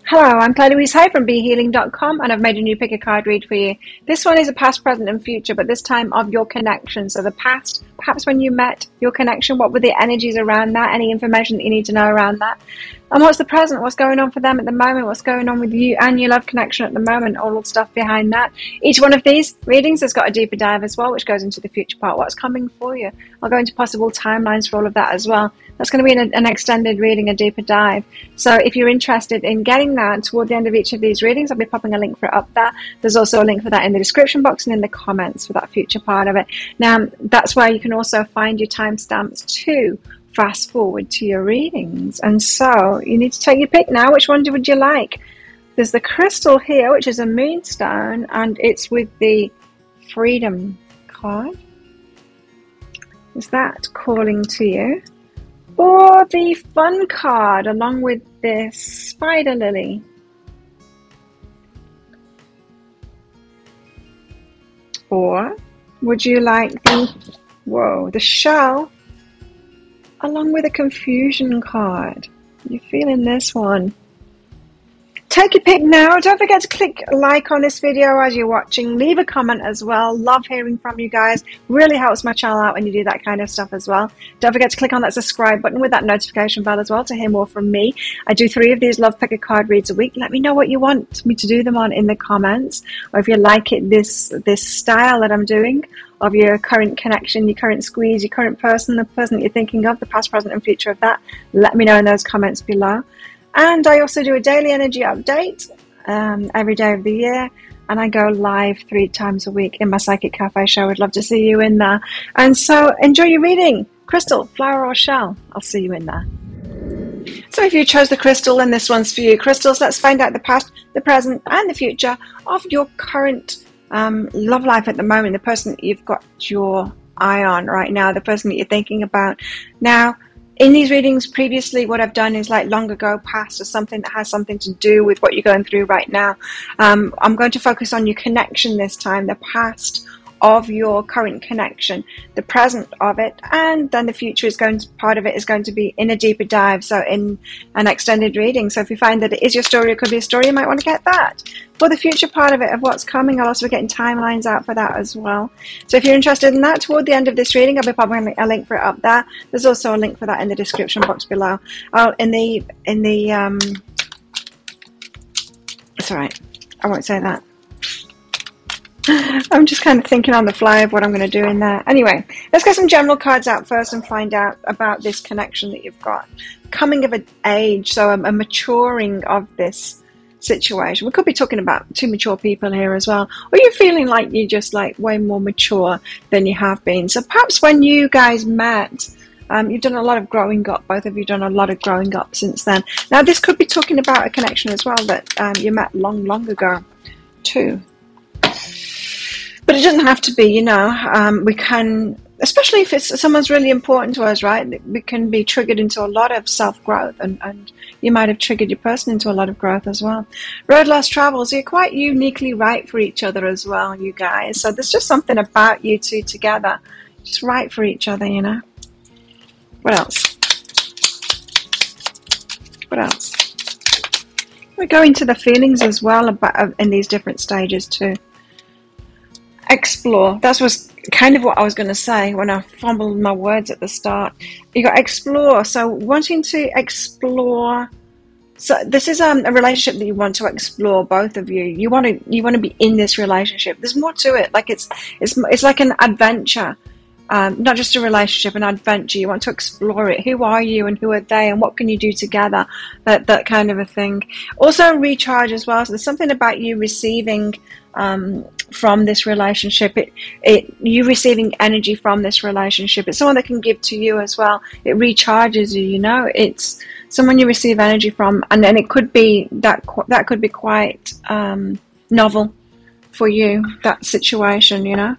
Hello, I'm Claire Louise Hay from BeHealing.com, and I've made a new pick a card read for you. This one is a past, present, and future, but this time of your connection. So the past, perhaps when you met, your connection, what were the energies around that, any information that you need to know around that. And what's the present, what's going on for them at the moment, what's going on with you and your love connection at the moment, all the stuff behind that. Each one of these readings has got a deeper dive as well, which goes into the future part, what's coming for you. I'll go into possible timelines for all of that as well. That's going to be an extended reading, a deeper dive. So if you're interested in getting that toward the end of each of these readings, I'll be popping a link for it up there. There's also a link for that in the description box and in the comments for that future part of it. Now, that's where you can also find your timestamps to fast forward to your readings. And so you need to take your pick now. Which one would you like? There's the crystal here, which is a moonstone, and it's with the freedom card. Is that calling to you? Or the fun card along with this spider lily. Or would you like the shell along with a confusion card? You're feeling this one. Take your pick now. Don't forget to click like on this video as you're watching. Leave a comment as well. Love hearing from you guys. Really helps my channel out when you do that kind of stuff as well. Don't forget to click on that subscribe button with that notification bell as well to hear more from me. I do 3 of these Love Pack card reads a week. Let me know what you want me to do them on in the comments, or if you like it this style that I'm doing of your current connection, your current squeeze, your current person, the person that you're thinking of, the past, present, and future of that. Let me know in those comments below. And I also do a daily energy update every day of the year. And I go live 3 times a week in my Psychic Cafe show. I'd love to see you in there. And so enjoy your reading. Crystal, flower, or shell. I'll see you in there. So if you chose the crystal, then this one's for you. Crystals, let's find out the past, the present, and the future of your current love life at the moment. The person that you've got your eye on right now. The person that you're thinking about. Now, in these readings previously, what I've done is like long ago, past, or something that has something to do with what you're going through right now. I'm going to focus on your connection this time, the past of your current connection, the present of it, and then the future is going to, part of it is going to be in a deeper dive, so in an extended reading. So if you find that it is your story, it could be a story, you might want to get that. For the future part of it, of what's coming, I'll also be getting timelines out for that as well. So if you're interested in that, toward the end of this reading, I'll be popping a link for it up there. There's also a link for that in the description box below. It's alright, I won't say that. I'm just kind of thinking on the fly of what I'm going to do in there. Anyway, let's get some general cards out first and find out about this connection that you've got. Coming of an age, so a maturing of this situation. We could be talking about 2 mature people here as well. Or you're feeling like you're just like way more mature than you have been. So perhaps when you guys met, you've done a lot of growing up. Both of you done a lot of growing up since then. Now this could be talking about a connection as well that you met long ago too. But it doesn't have to be, you know. We can, especially if it's someone's really important to us, right? We can be triggered into a lot of self-growth, and you might have triggered your person into a lot of growth as well. Road Lost Travels, you're quite uniquely right for each other as well, you guys. So there's just something about you two together, just right for each other, you know. What else? What else? We go into the feelings as well about in these different stages too. Explore. That was kind of what I was going to say when I fumbled my words at the start. You got explore. So wanting to explore. So this is a relationship that you want to explore, both of you. You want to be in this relationship. There's more to it. Like it's like an adventure. Not just a relationship, an adventure. You want to explore it. Who are you and who are they and what can you do together? That kind of a thing. Also recharge as well. So there's something about you receiving from this relationship. You receiving energy from this relationship. It's someone that can give to you as well. It recharges you, you know. It's someone you receive energy from, and then it could be that could be quite novel for you, that situation, you know.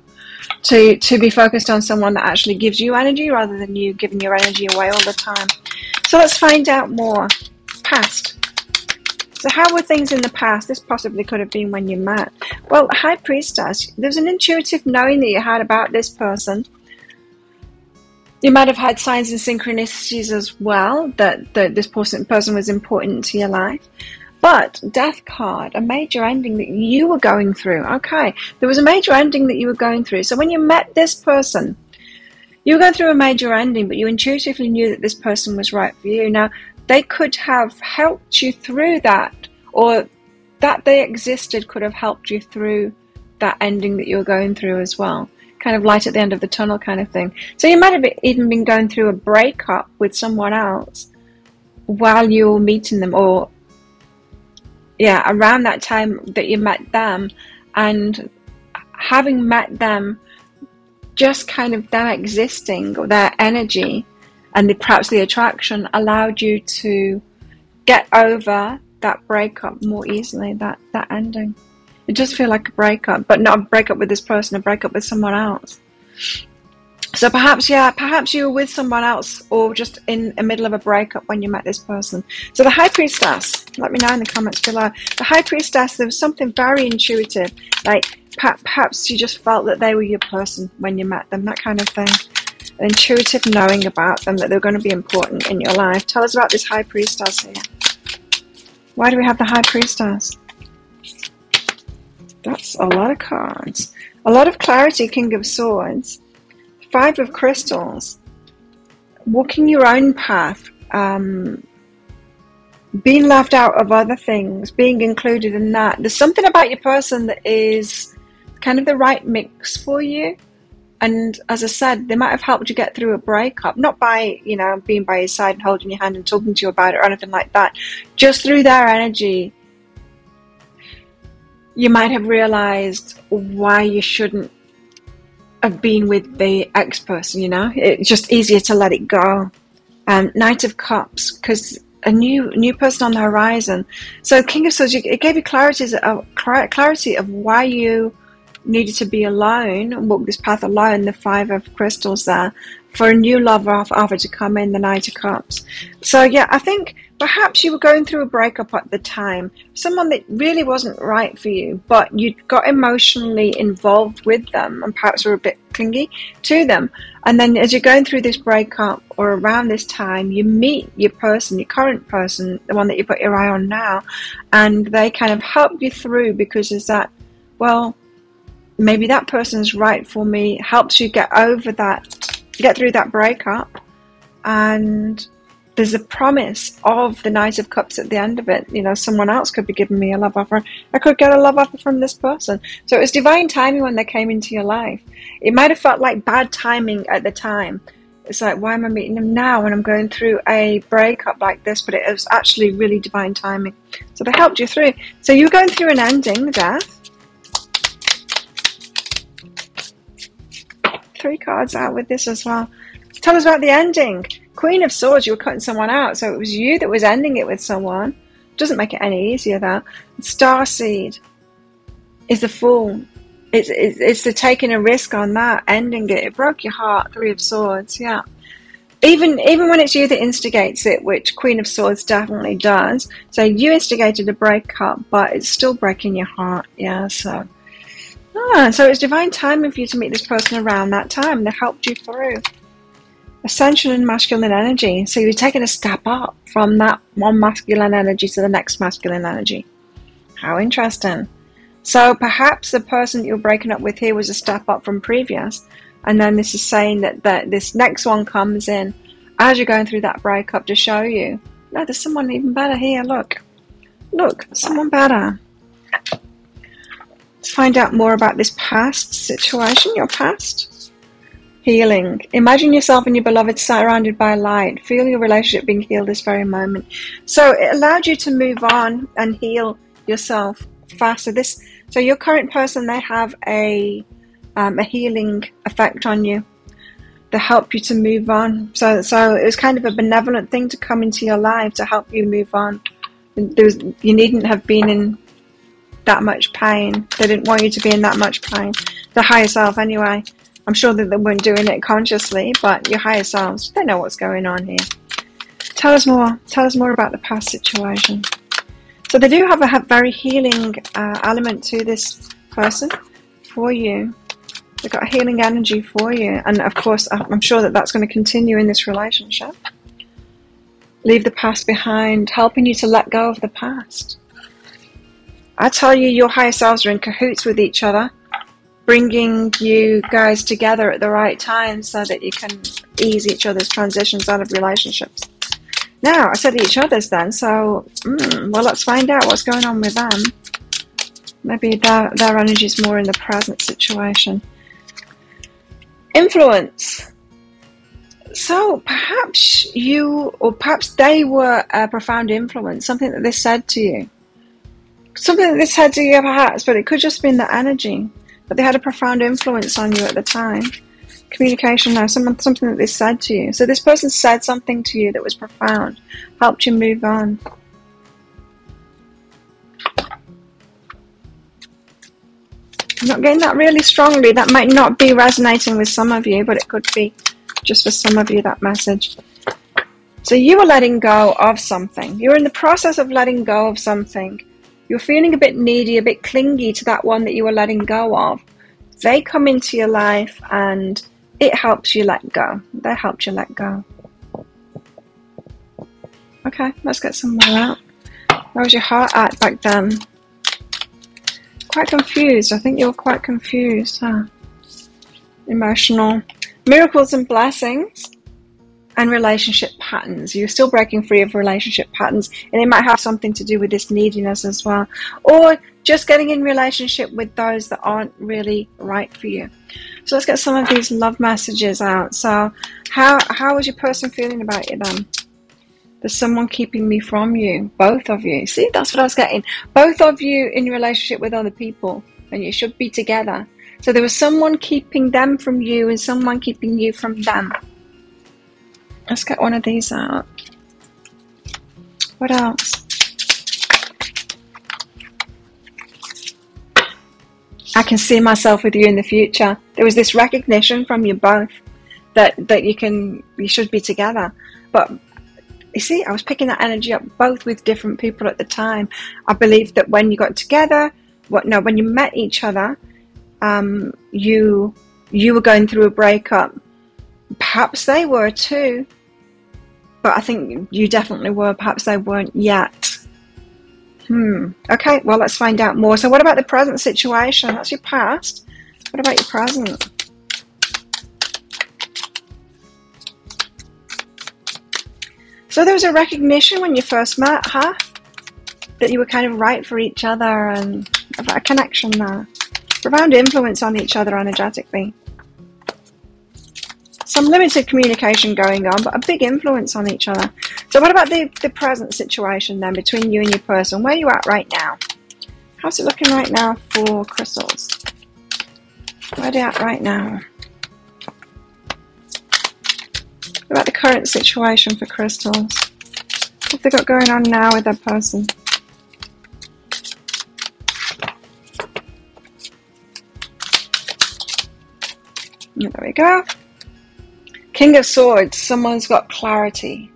To be focused on someone that actually gives you energy rather than you giving your energy away all the time. So let's find out more. Past. So how were things in the past? This possibly could have been when you met. Well, High Priestess, there's an intuitive knowing that you had about this person. You might have had signs and synchronicities as well that this person was important to your life. But death card, a major ending that you were going through. Okay, there was a major ending that you were going through. So when you met this person, you were going through a major ending, but you intuitively knew that this person was right for you. Now, they could have helped you through that, or that they existed could have helped you through that ending that you were going through as well. Kind of light at the end of the tunnel kind of thing. So you might have even been going through a breakup with someone else while you were meeting them, or around that time that you met them, and having met them, just kind of them existing, or their energy and perhaps the attraction allowed you to get over that breakup more easily, that ending. It does feel like a breakup, but not a breakup with this person, a breakup with someone else. So perhaps you were with someone else, or just in the middle of a breakup when you met this person. So the High Priestess, let me know in the comments below. The High Priestess, there was something very intuitive, like perhaps you just felt that they were your person when you met them, that kind of thing. An intuitive knowing about them, that they're going to be important in your life. Tell us about this High Priestess here. Why do we have the High Priestess? That's a lot of cards. A lot of clarity, King of Swords. Five of Crystals. Walking your own path. Being left out of other things. Being included in that. There's something about your person that is kind of the right mix for you. And as I said, they might have helped you get through a breakup. Not by, being by your side and holding your hand and talking to you about it or anything like that. Just through their energy, you might have realized why you shouldn't have been with the ex-person, It's just easier to let it go. Knight of Cups, because a new person on the horizon. So King of Swords, it gave you clarity of why you needed to be alone and walk this path alone. The Five of Crystals there, for a new love offer to come in, the Knight of Cups. So I think perhaps you were going through a breakup at the time, someone that really wasn't right for you, but you got emotionally involved with them and perhaps were a bit clingy to them. And then as you're going through this breakup, or around this time, you meet your person, your current person, the one that you put your eye on now, and they kind of help you through, because there's that, well, maybe that person's right for me, helps you get over that, get through that breakup. And there's a promise of the Knight of Cups at the end of it. Someone else could be giving me a love offer. I could get a love offer from this person. So it was divine timing when they came into your life. It might have felt like bad timing at the time. It's like, why am I meeting them now when I'm going through a breakup like this? But it was actually really divine timing. So they helped you through. So you were going through an ending, death. 3 cards out with this as well. Tell us about the ending. Queen of Swords, you were cutting someone out, so it was you that was ending it with someone. Doesn't make it any easier, that. Starseed is the Fool. It's the taking a risk on that, ending it. It broke your heart. 3 of Swords, yeah. Even when it's you that instigates it, which Queen of Swords definitely does. So you instigated a breakup, but it's still breaking your heart, yeah. So it's divine timing for you to meet this person around that time. They helped you through. Ascension and masculine energy. So you're taking a step up from that one masculine energy to the next masculine energy. How interesting. So perhaps the person that you're breaking up with here was a step up from previous. And then this is saying that this next one comes in as you're going through that breakup to show you, no, there's someone even better here. Look, someone better. Let's find out more about this past situation, your past. Healing. Imagine yourself and your beloved surrounded by light. Feel your relationship being healed this very moment. So it allowed you to move on and heal yourself faster. So your current person, they have a healing effect on you. They help you to move on. So it was kind of a benevolent thing to come into your life to help you move on. You needn't have been in that much pain. They didn't want you to be in that much pain. The higher self, anyway. I'm sure that they weren't doing it consciously, but your higher selves, they know what's going on here. Tell us more. Tell us more about the past situation. So they do have a very healing element to this person for you. They've got a healing energy for you. And of course, I'm sure that that's going to continue in this relationship. Leave the past behind, helping you to let go of the past. I tell you, your higher selves are in cahoots with each other, bringing you guys together at the right time so that you can ease each other's transitions out of relationships. Now, I said each other's then, so, well, let's find out what's going on with them. Maybe their energy is more in the present situation. Influence. So perhaps you, or perhaps they were a profound influence, something that they said to you. Something that they said to you perhaps, but it could just be in the energy. But they had a profound influence on you at the time. Communication now, something that they said to you. So this person said something to you that was profound, helped you move on. I'm not getting that really strongly. That might not be resonating with some of you, but it could be just for some of you, that message. So you were letting go of something. You're in the process of letting go of something. You're feeling a bit needy, a bit clingy to that one that you were letting go of. They come into your life and it helps you let go. They helped you let go. Okay, let's get some more out. Where was your heart at back then? Quite confused. I think you were quite confused, huh? Emotional. Miracles and blessings. And relationship patterns. You're still breaking free of relationship patterns, and it might have something to do with this neediness as well, or just getting in relationship with those that aren't really right for you. So let's get some of these love messages out. So how is your person feeling about you then? There's someone keeping me from you, both of you. See, that's what I was getting. Both of you in relationship with other people, and you should be together. So there was someone keeping them from you and someone keeping you from them. Let's get one of these out. What else? I can see myself with you in the future. There was this recognition from you both that you should be together. But you see, I was picking that energy up both with different people at the time. I believe that when you got together, when you met each other, you were going through a breakup. Perhaps they were too. But I think you definitely were. Perhaps they weren't yet. Okay, well, let's find out more. So what about the present situation? That's your past. What about your present? So there was a recognition when you first met, huh? That you were kind of right for each other and a connection there. Profound influence on each other energetically. Some limited communication going on, but a big influence on each other. So what about the present situation then between you and your person? Where are you at right now? How's it looking right now for crystals? Where are they at right now? What about the current situation for crystals? What have they got going on now with their person? There we go. King of Swords, someone's got clarity.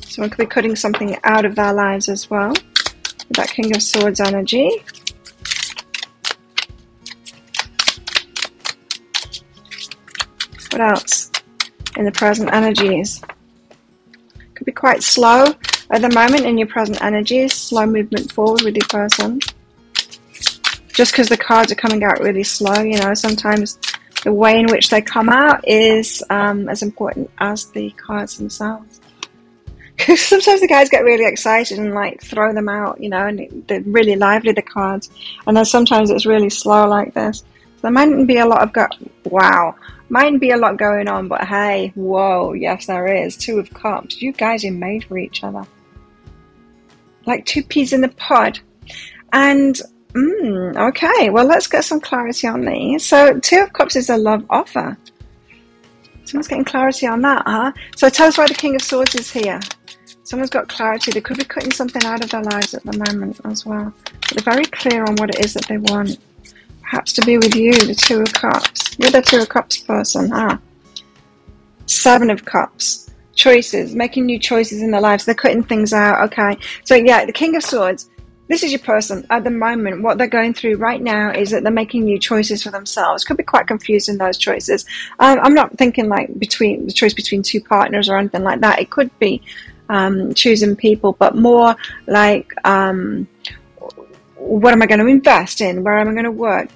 Someone could be cutting something out of their lives as well, with that King of Swords energy. What else in the present energies? Could be quite slow at the moment in your present energies, slow movement forward with your person. Just because the cards are coming out really slow, you know, sometimes the way in which they come out is as important as the cards themselves. Because sometimes the guys get really excited and like throw them out, you know, and they're really lively, the cards. And then sometimes it's really slow like this. So there mightn't be a lot of mightn't be a lot going on, but hey, whoa, yes there is. Two of Cups. You guys are made for each other. Like two peas in a pod. And okay, well, let's get some clarity on these. So, Two of Cups is a love offer. Someone's getting clarity on that, huh? So, tell us why the King of Swords is here. Someone's got clarity. They could be cutting something out of their lives at the moment as well. But they're very clear on what it is that they want. Perhaps to be with you, the Two of Cups. You're the Two of Cups person, huh? Seven of Cups. Choices. Making new choices in their lives. They're cutting things out. Okay. So, yeah, the King of Swords. this is your person at the moment. What they're going through right now is that they're making new choices for themselves. Could be quite confusing, those choices. I'm not thinking like the choice between two partners or anything like that. It could be choosing people, but more like what am I going to invest in? Where am I going to work?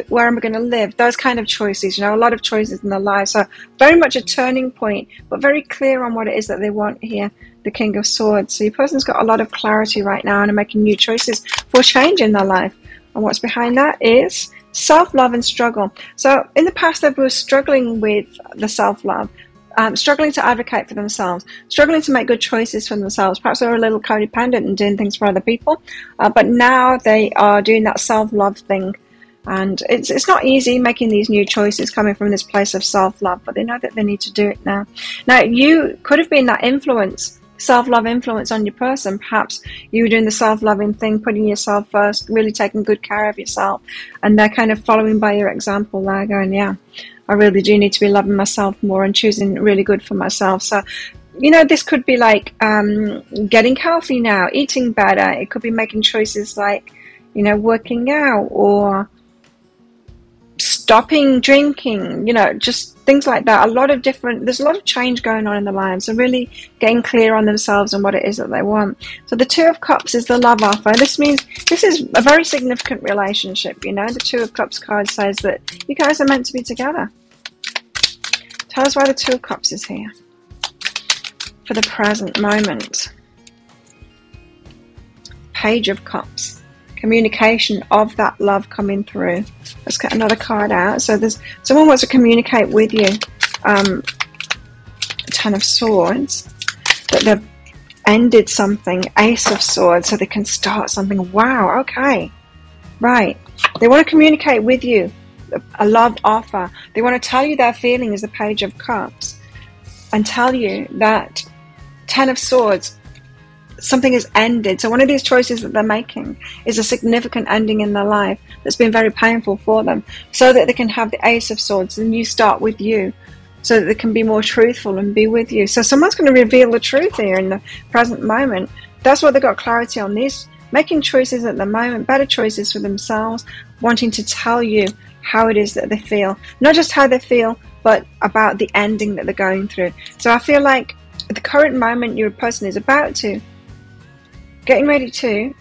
Where am I going to live? Those kind of choices, a lot of choices in their lives. So very much a turning point, but very clear on what it is that they want here, the King of Swords. So your person's got a lot of clarity right now and are making new choices for change in their life. And what's behind that is self-love and struggle. So in the past, they were struggling with the self-love, struggling to advocate for themselves, struggling to make good choices for themselves. Perhaps they were a little codependent and doing things for other people, but now they are doing that self-love thing. And it's not easy making these new choices coming from this place of self-love, but they know that they need to do it now. Now, you could have been that influence, self-love influence on your person. Perhaps you were doing the self-loving thing, putting yourself first, really taking good care of yourself, and they're kind of following by your example there, going, yeah, I really do need to be loving myself more and choosing really good for myself. So, this could be like getting healthy now, eating better. It could be making choices like, working out or stopping drinking, just things like that. There's a lot of change going on in their lives. They're really getting clear on themselves and what it is that they want. So the Two of Cups is the love offer. This means this is a very significant relationship, The Two of Cups card says that you guys are meant to be together. Tell us why the Two of Cups is here for the present moment. Page of Cups. Communication of that love coming through. Let's get another card out. So there's someone wants to communicate with you. Ten of Swords. That they've ended something. Ace of Swords. So they can start something. Wow, okay. Right. They want to communicate with you. A love offer. They want to tell you their feelings, the Page of Cups. And tell you that Ten of Swords, something is ended. So one of these choices that they're making is a significant ending in their life that's been very painful for them, so that they can have the Ace of Swords and you start with you, so that they can be more truthful and be with you. So someone's going to reveal the truth here in the present moment. That's what they've got clarity on. These making choices at the moment, better choices for themselves, wanting to tell you how it is that they feel. Not just how they feel, but about the ending that they're going through. So I feel like at the current moment, your person is getting ready to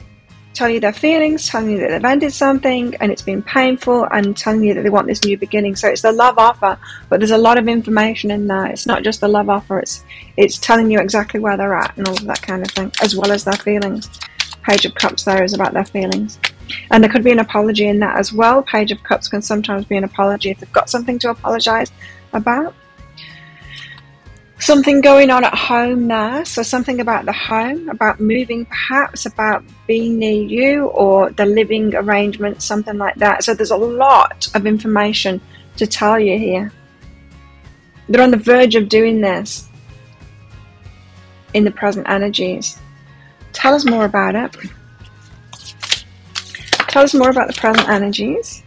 tell you their feelings, telling you that they've ended something and it's been painful, and telling you that they want this new beginning. So it's the love offer, but there's a lot of information in there. It's not just the love offer, it's telling you exactly where they're at and all of that kind of thing, as well as their feelings. Page of Cups there is about their feelings. And there could be an apology in that as well. Page of Cups can sometimes be an apology if they've got something to apologize about. Something going on at home there, so something about the home, about moving perhaps, about being near you, or the living arrangement, something like that. So there's a lot of information to tell you here. They're on the verge of doing this in the present energies. Tell us more about it. Tell us more about the present energies.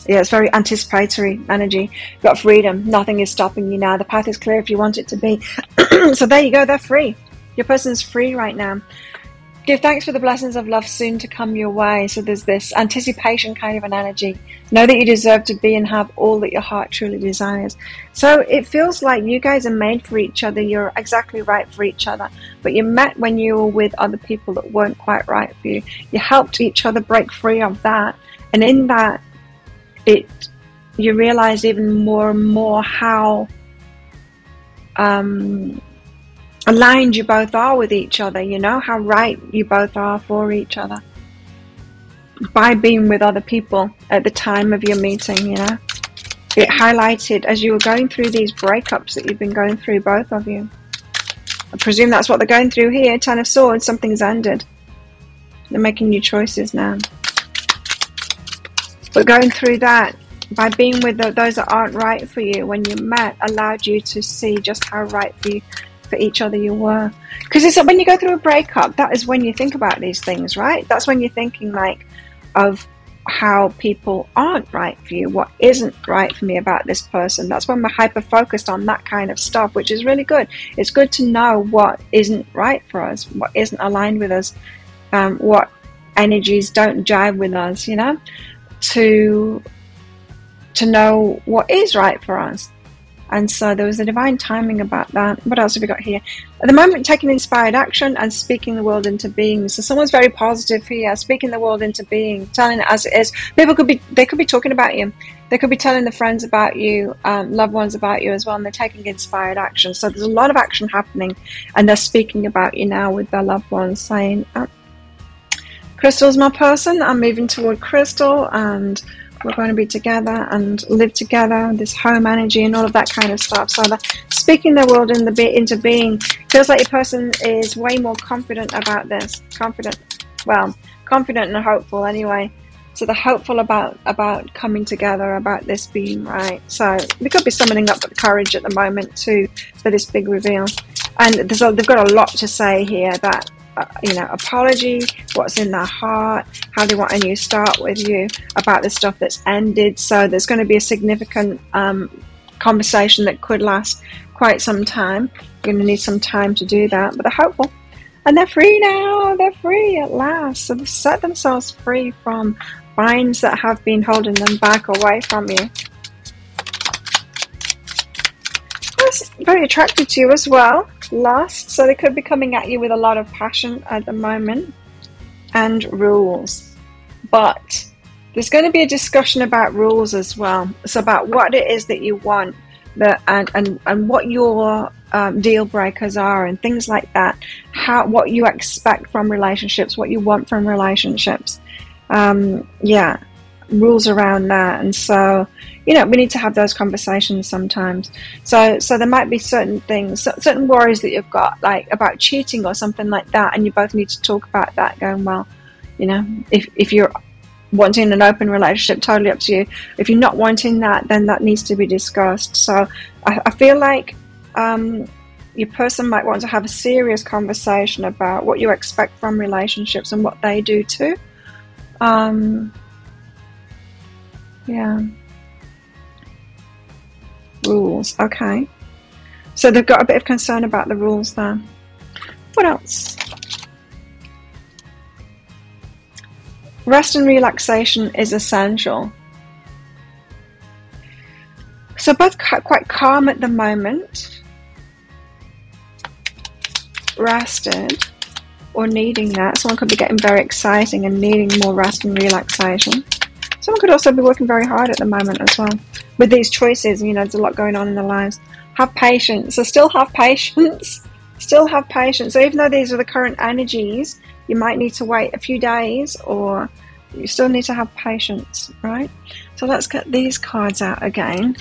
Yeah, it's very anticipatory energy. You've got freedom. Nothing is stopping you now. The path is clear if you want it to be. So there you go. They're free. Your person's free right now. Give thanks for the blessings of love soon to come your way. So there's this anticipation kind of an energy. Know that you deserve to be and have all that your heart truly desires. So it feels like you guys are made for each other. You're exactly right for each other. But you met when you were with other people that weren't quite right for you. You helped each other break free of that. And in that, you realize even more and more how aligned you both are with each other, how right you both are for each other by being with other people at the time of your meeting. It highlighted as you were going through these breakups that you've been going through, both of you. I presume that's what they're going through here. Ten of Swords, something's ended. They're making new choices now. But going through that, by being with those that aren't right for you when you met, allowed you to see just how right for each other you were. Because it's when you go through a breakup, that is when you think about these things, right? That's when you're thinking of how people aren't right for you, what isn't right for me about this person. That's when we're hyper focused on that kind of stuff, which is really good. It's good to know what isn't right for us, what isn't aligned with us, what energies don't jive with us, you know, to know what is right for us. And so there was a divine timing about that. What else have we got here? At the moment, taking inspired action and speaking the world into being. So someone's very positive here, speaking the world into being, telling it as it is. People could be talking about you. They could be telling their friends about you, loved ones about you as well, and they're taking inspired action. So there's a lot of action happening, and they're speaking about you now with their loved ones, saying, Crystal's my person. I'm moving toward Crystal, and we're going to be together and live together, this home energy and all of that kind of stuff. So speaking the world into being feels like your person is way more confident about this. Confident and hopeful anyway. So they're hopeful about coming together, about this being right. So they could be summoning up the courage at the moment too for this big reveal. And they've got a lot to say here, that apology, what's in their heart, how they want a new start with you, about the stuff that's ended. So there's going to be a significant conversation that could last quite some time. You're going to need some time to do that, but they're hopeful. And they're free now. They're free at last. So they've set themselves free from binds that have been holding them back away from you. That's very attracted to you as well. Lost, so they could be coming at you with a lot of passion at the moment, and rules. But there's going to be a discussion about rules as well. It's about what it is that you want, and what your deal breakers are, and things like that. What you expect from relationships, what you want from relationships. Rules around that. And so, we need to have those conversations sometimes. So there might be certain things, certain worries that you've got, like about cheating or something like that, and you both need to talk about that, going, well, if you're wanting an open relationship, totally up to you. If you're not wanting that, then that needs to be discussed. So I feel like your person might want to have a serious conversation about what you expect from relationships and what they do too. Rules. Okay. So they've got a bit of concern about the rules there. What else? Rest and relaxation is essential. So both quite calm at the moment. Rested or needing that. Someone could be getting very exciting and needing more rest and relaxation. Someone could also be working very hard at the moment as well. With these choices, there's a lot going on in their lives. Have patience. So still have patience. Still have patience. So even though these are the current energies, you might need to wait a few days, or you still need to have patience, right? So let's get these cards out again.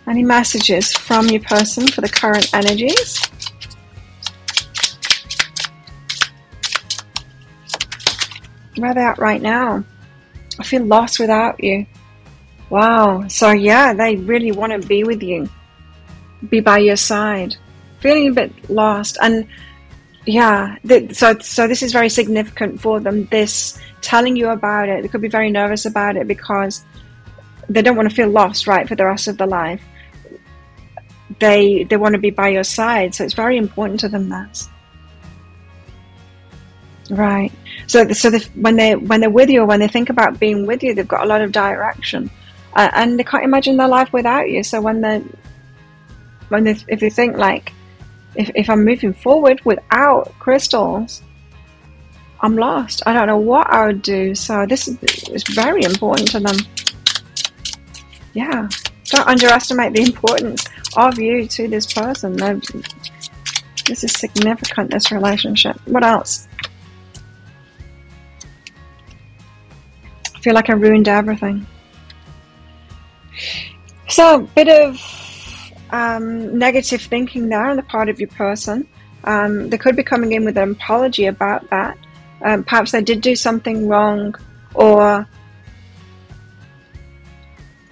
Any messages from your person for the current energies? Where are they at right now? I feel lost without you. Wow. So yeah, they really want to be with you, be by your side. Feeling a bit lost, and yeah, so this is very significant for them. This telling you about it, they could be very nervous about it because they don't want to feel lost, right, for the rest of their life. They want to be by your side, so it's very important to them, that. Right. So when they're with you, or when they think about being with you, they've got a lot of direction, and they can't imagine their life without you. So if they think like, if I'm moving forward without crystals, I'm lost. I don't know what I would do. So this is very important to them. Yeah. Don't underestimate the importance of you to this person. This is significant, this relationship. What else? I feel like I ruined everything. So, bit of negative thinking there on the part of your person. They could be coming in with an apology about that. Perhaps they did do something wrong, or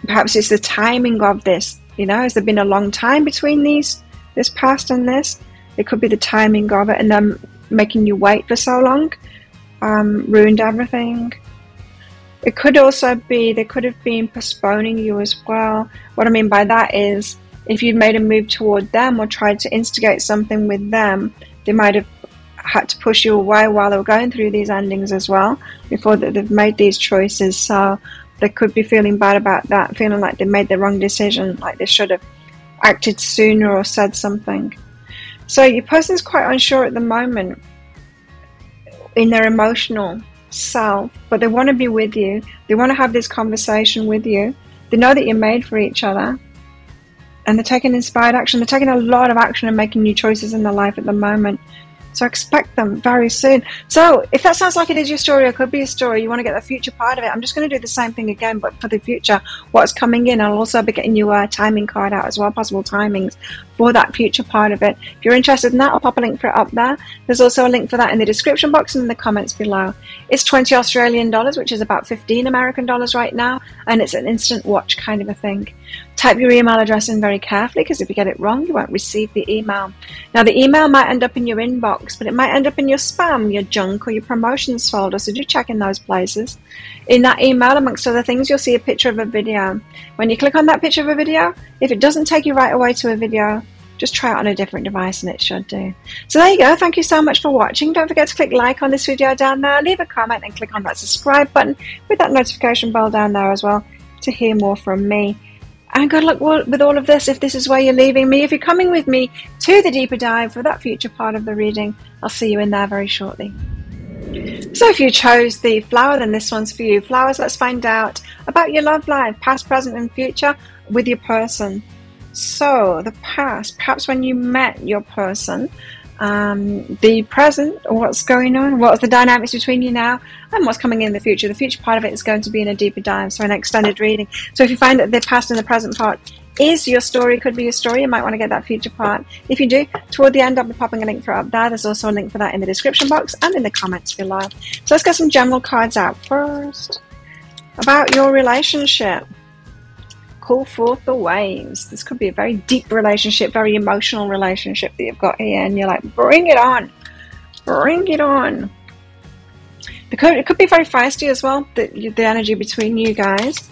perhaps it's the timing of this. Has there been a long time between this past and this? It could be the timing of it, and them making you wait for so long. Ruined everything. It could also be they could have been postponing you as well. What I mean by that is if you'd made a move toward them or tried to instigate something with them, they might have had to push you away while they were going through these endings as well, before they've made these choices. So they could be feeling bad about that, feeling like they made the wrong decision, like they should have acted sooner or said something. So your person's quite unsure at the moment in their emotional self, but they want to be with you. They want to have this conversation with you. They know that you're made for each other, and they're taking inspired action. They're taking a lot of action and making new choices in their life at the moment. So expect them very soon. So if that sounds like it is your story, or could be a story, you want to get the future part of it, I'm just going to do the same thing again, but for the future, what's coming in. I'll also be getting you a timing card out as well, possible timings for that future part of it. If you're interested in that, I'll pop a link for it up there. There's also a link for that in the description box and in the comments below. It's 20 Australian dollars, which is about 15 American dollars right now, and it's an instant watch kind of a thing. Type your email address in very carefully, because if you get it wrong, you won't receive the email. Now, the email might end up in your inbox, but it might end up in your spam, your junk, or your promotions folder, so do check in those places. In that email, amongst other things, you'll see a picture of a video. When you click on that picture of a video, if it doesn't take you right away to a video, just try it on a different device and it should do. So there you go. Thank you so much for watching. Don't forget to click like on this video down there, leave a comment, and click on that subscribe button with that notification bell down there as well to hear more from me. And good luck with all of this if this is where you're leaving me. If you're coming with me to the deeper dive for that future part of the reading, I'll see you in there very shortly. So if you chose the flower, then this one's for you. Flowers, let's find out about your love life, past, present, and future with your person. So the past, perhaps when you met your person, the present, what's going on, what's the dynamics between you now, and what's coming in the future. The future part of it is going to be in a deeper dive, so an extended reading. So if you find that the past and the present part is your story, could be your story, you might want to get that future part. If you do, toward the end I'll be popping a link for it up there. There's also a link for that in the description box and in the comments below. So let's get some general cards out first. About your relationship. Call forth the waves. This could be a very deep relationship, very emotional relationship that you've got here, and you're like, bring it on, bring it on. It could be very feisty as well, the energy between you guys.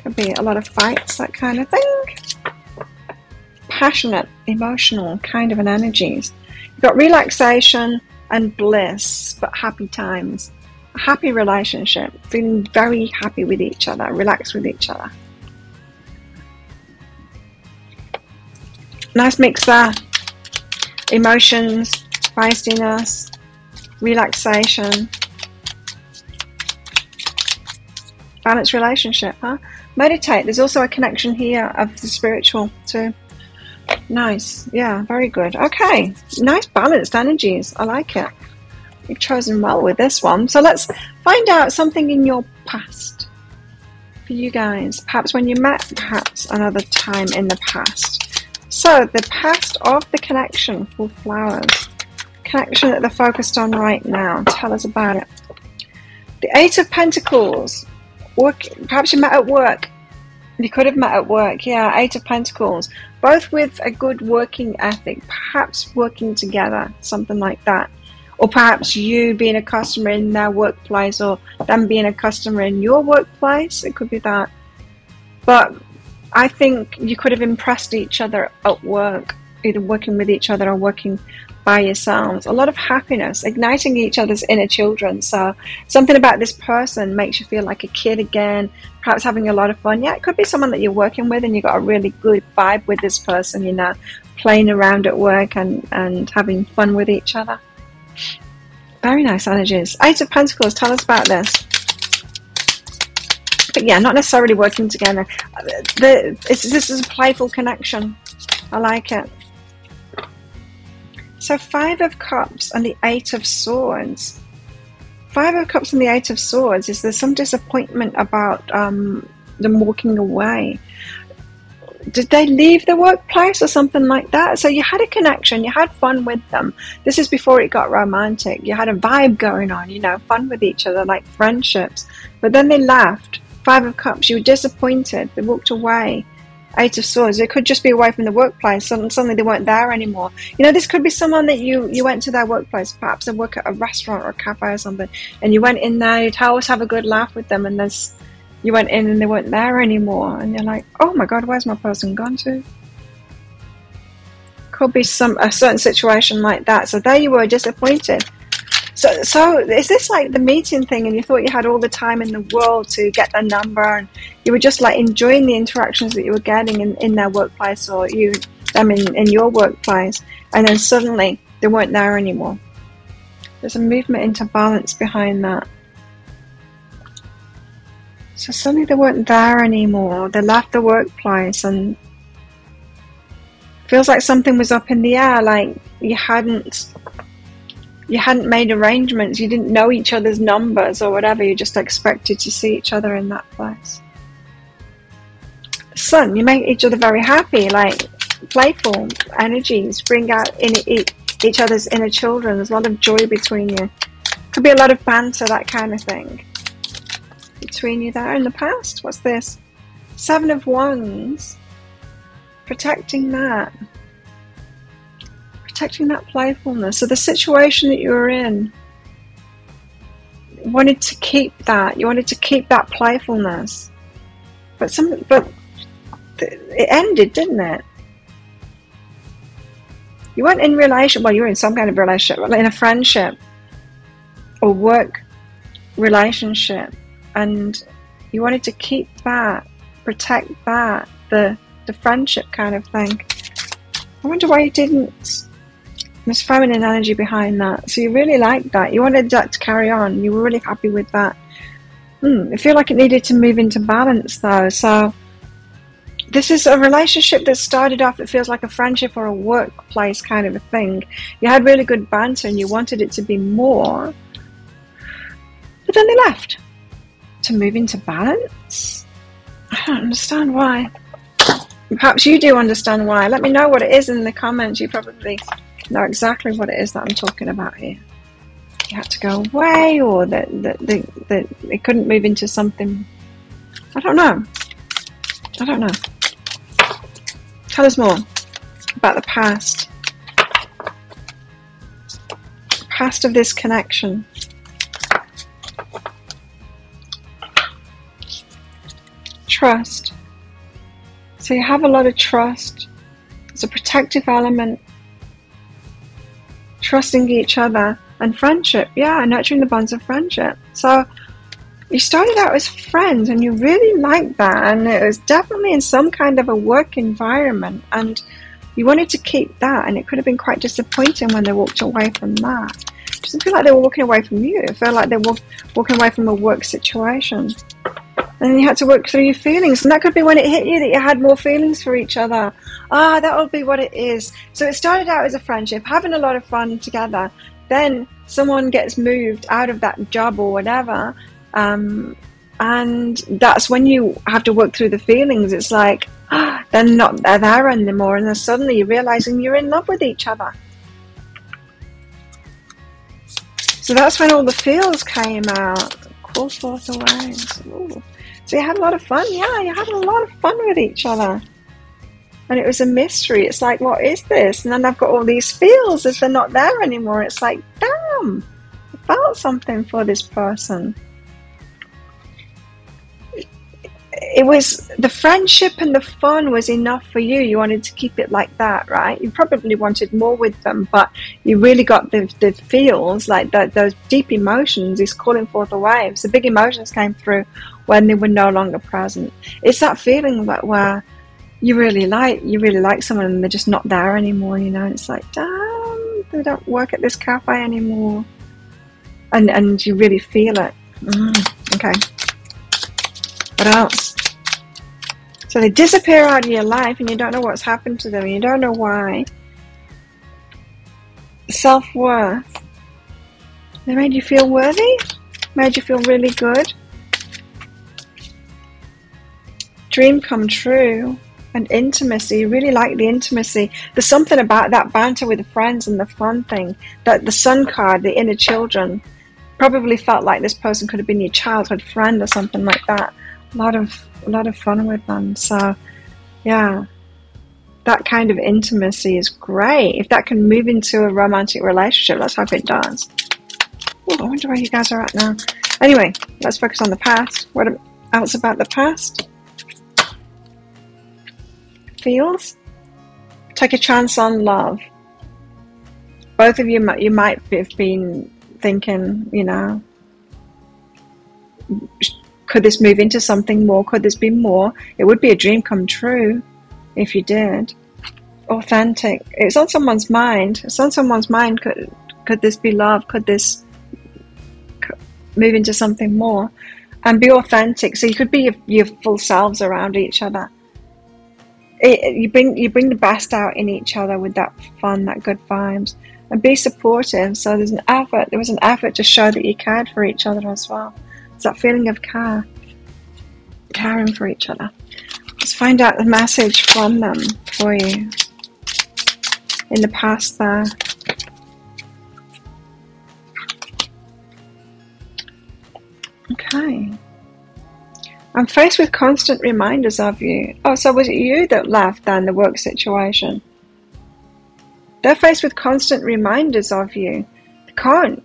Could be a lot of fights, that kind of thing. Passionate, emotional kind of an energies. You've got relaxation and bliss, but happy times. A happy relationship, feeling very happy with each other, relaxed with each other. Nice mix there. Emotions, feistiness, relaxation. Balanced relationship, huh? Meditate. There's also a connection here of the spiritual too. Nice. Yeah, very good. Okay. Nice balanced energies. I like it. You've chosen well with this one. So let's find out something in your past for you guys. Perhaps when you met, perhaps another time in the past. So, the past of the connection for flowers. Connection that they're focused on right now. Tell us about it. The Eight of Pentacles. Perhaps you met at work. You could have met at work. Yeah, Eight of Pentacles. Both with a good working ethic. Perhaps working together. Something like that. Or perhaps you being a customer in their workplace, or them being a customer in your workplace. It could be that. But I think you could have impressed each other at work, either working with each other or working by yourselves. A lot of happiness, igniting each other's inner children. So something about this person makes you feel like a kid again, perhaps having a lot of fun. Yeah, it could be someone that you're working with and you've got a really good vibe with this person, you know, playing around at work and having fun with each other. Very nice energies. Eight of Pentacles, tell us about this. But yeah, not necessarily working together. This is a playful connection. I like it. So Five of Cups and the Eight of Swords. Five of Cups and the Eight of Swords. Is there some disappointment about them walking away? Did they leave the workplace or something like that? So you had a connection, you had fun with them. This is before it got romantic. You had a vibe going on, you know, fun with each other, like friendships. But then they left. Five of Cups, you were disappointed. They walked away. Eight of Swords. It could just be away from the workplace. Suddenly they weren't there anymore. You know, this could be someone that you went to their workplace. Perhaps they work at a restaurant or a cafe or something, and you went in there. You'd always have a good laugh with them, and then you went in and they weren't there anymore, and you're like, oh my God, where's my person gone to? Could be a certain situation like that. So there you were, disappointed. So is this like the meeting thing, and you thought you had all the time in the world to get their number, and you were just like enjoying the interactions that you were getting in their workplace, or in your workplace, and then suddenly they weren't there anymore. There's a movement into balance behind that. So suddenly they weren't there anymore. They left the workplace, and feels like something was up in the air, like you hadn't made arrangements, you didn't know each other's numbers or whatever, you just expected to see each other in that place. The Sun, you make each other very happy, like playful energies, bring out each other's inner children. There's a lot of joy between you. Could be a lot of banter, that kind of thing, between you there. In the past, what's this? Seven of Wands, protecting that playfulness. So the situation that you were in, you wanted to keep that. You wanted to keep that playfulness, but it ended, didn't it? You weren't in relation. Well, you were in some kind of relationship, in a friendship or work relationship, and you wanted to keep that, protect that, the friendship kind of thing. I wonder why you didn't. There's feminine energy behind that. So you really liked that. You wanted that to carry on. You were really happy with that. I feel like it needed to move into balance though. So this is a relationship that started off, it feels like a friendship or a workplace kind of a thing. You had really good banter and you wanted it to be more. But then they left. To move into balance? I don't understand why. Perhaps you do understand why. Let me know what it is in the comments. You probably know exactly what it is that I'm talking about here. You had to go away, or that it couldn't move into something. I don't know. Tell us more about the past. Past of this connection. Trust. So you have a lot of trust. It's a protective element. Trusting each other, and friendship. Yeah, nurturing the bonds of friendship. So you started out as friends and you really liked that, and it was definitely in some kind of a work environment, and you wanted to keep that, and it could have been quite disappointing when they walked away from that. It doesn't feel like they were walking away from you. It felt like they were walking away from a work situation. And then you had to work through your feelings, and that could be when it hit you that you had more feelings for each other. That will be what it is. So it started out as a friendship, having a lot of fun together. Then someone gets moved out of that job or whatever, and that's when you have to work through the feelings. It's like they're not there anymore, and then suddenly you're realizing you're in love with each other. So that's when all the feels came out. Call forth the waves. Ooh. So you had a lot of fun. Yeah, you had a lot of fun with each other. And it was a mystery. It's like, what is this? And then I've got all these feels as they're not there anymore. It's like, damn, I felt something for this person. It was the friendship and the fun was enough for you. You wanted to keep it like that, right? You probably wanted more with them, but you really got the feels, like those deep emotions, these calling forth the waves. The big emotions came through when they were no longer present. It's that feeling where you really like someone and they're just not there anymore, you know. It's like, damn, they don't work at this cafe anymore, and you really feel it. Okay. What else? So they disappear out of your life and you don't know what's happened to them and you don't know why. Self-worth. They made you feel worthy? Made you feel really good? Dream come true. And intimacy. You really like the intimacy. There's something about that banter with the friends and the fun thing. That the Sun card, the inner children, probably felt like this person could have been your childhood friend or something like that. A lot of fun with them. So Yeah. That kind of intimacy is great. If that can move into a romantic relationship, let's hope it does. Ooh, I wonder where you guys are at now. Anyway, let's focus on the past. What else about the past? Feels? Take a chance on love. Both of you might have been thinking, you know, could this move into something more? Could this be more? It would be a dream come true if you did. Authentic. It's on someone's mind. It's on someone's mind. Could this be love? Could this move into something more? And be authentic. So you could be your full selves around each other. You bring the best out in each other with that fun, that good vibes, and be supportive. So there's an effort. There was an effort to show that you cared for each other as well. It's that feeling of care, caring for each other. Let's find out the message from them for you in the past there. Okay. I'm faced with constant reminders of you. Oh, so was it you that left then, the work situation? They're faced with constant reminders of you. They can't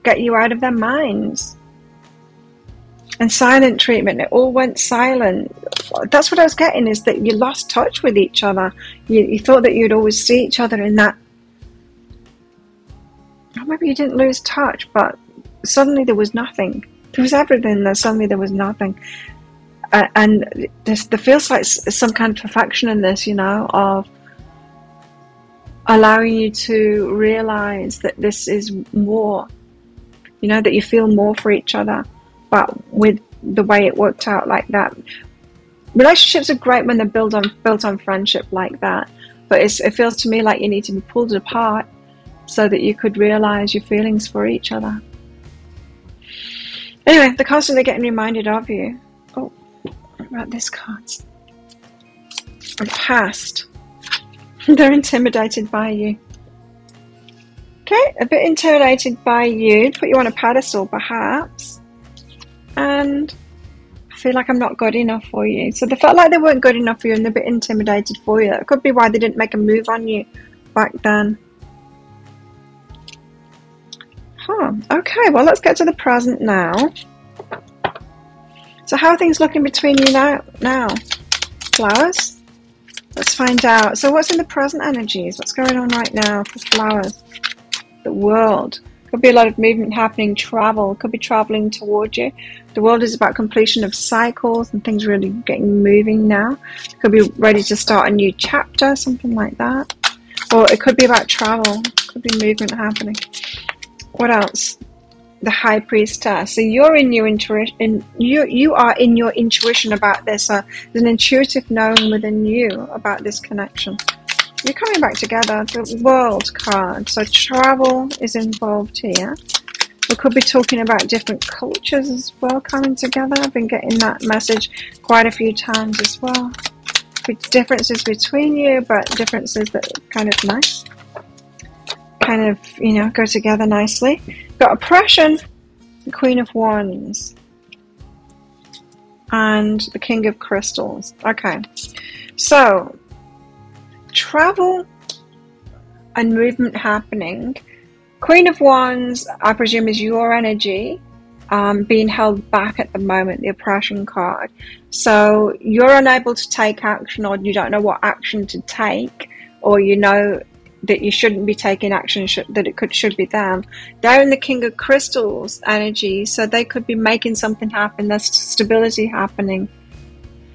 get you out of their minds. And silent treatment, it all went silent. That's what I was getting, is that you lost touch with each other. You thought that you'd always see each other in that. Or maybe you didn't lose touch, but suddenly there was nothing. There was everything, then suddenly there was nothing. And there feels like some kind of perfection in this, you know, of allowing you to realize that this is more, you know, that you feel more for each other. But with the way it worked out like that, relationships are great when they're built on friendship like that. But it feels to me like you need to be pulled apart so that you could realize your feelings for each other. Anyway, they're constantly getting reminded of you. Oh, what about this card? The past. They're intimidated by you. Okay, a bit intimidated by you. Put you on a pedestal, perhaps. And I feel like I'm not good enough for you. So they felt like they weren't good enough for you and they're a bit intimidated for you. That could be why they didn't make a move on you back then. Okay, well, let's get to the present now. So how are things looking between you now? Flowers? Let's find out. So what's in the present energies? What's going on right now for flowers? The world. Could be a lot of movement happening, travel. Could be traveling toward you. The world is about completion of cycles and things really getting moving now. Could be ready to start a new chapter, something like that. Or it could be about travel. Could be movement happening. What else? The High Priestess. So you're in your intuition. You are in your intuition about this. There's an intuitive knowing within you about this connection. You're coming back together. The World card. So travel is involved here. We could be talking about different cultures as well coming together. I've been getting that message quite a few times as well. With differences between you, but differences that are kind of nice. Kind of, you know, go together nicely. Got oppression, the Queen of Wands, and the King of Crystals. Okay, so travel and movement happening. Queen of Wands, I presume, is your energy being held back at the moment, the oppression card. So you're unable to take action, or you don't know what action to take, or you know that you shouldn't be taking action, that it should be them. They're in the King of Crystals energy, so they could be making something happen. There's stability happening.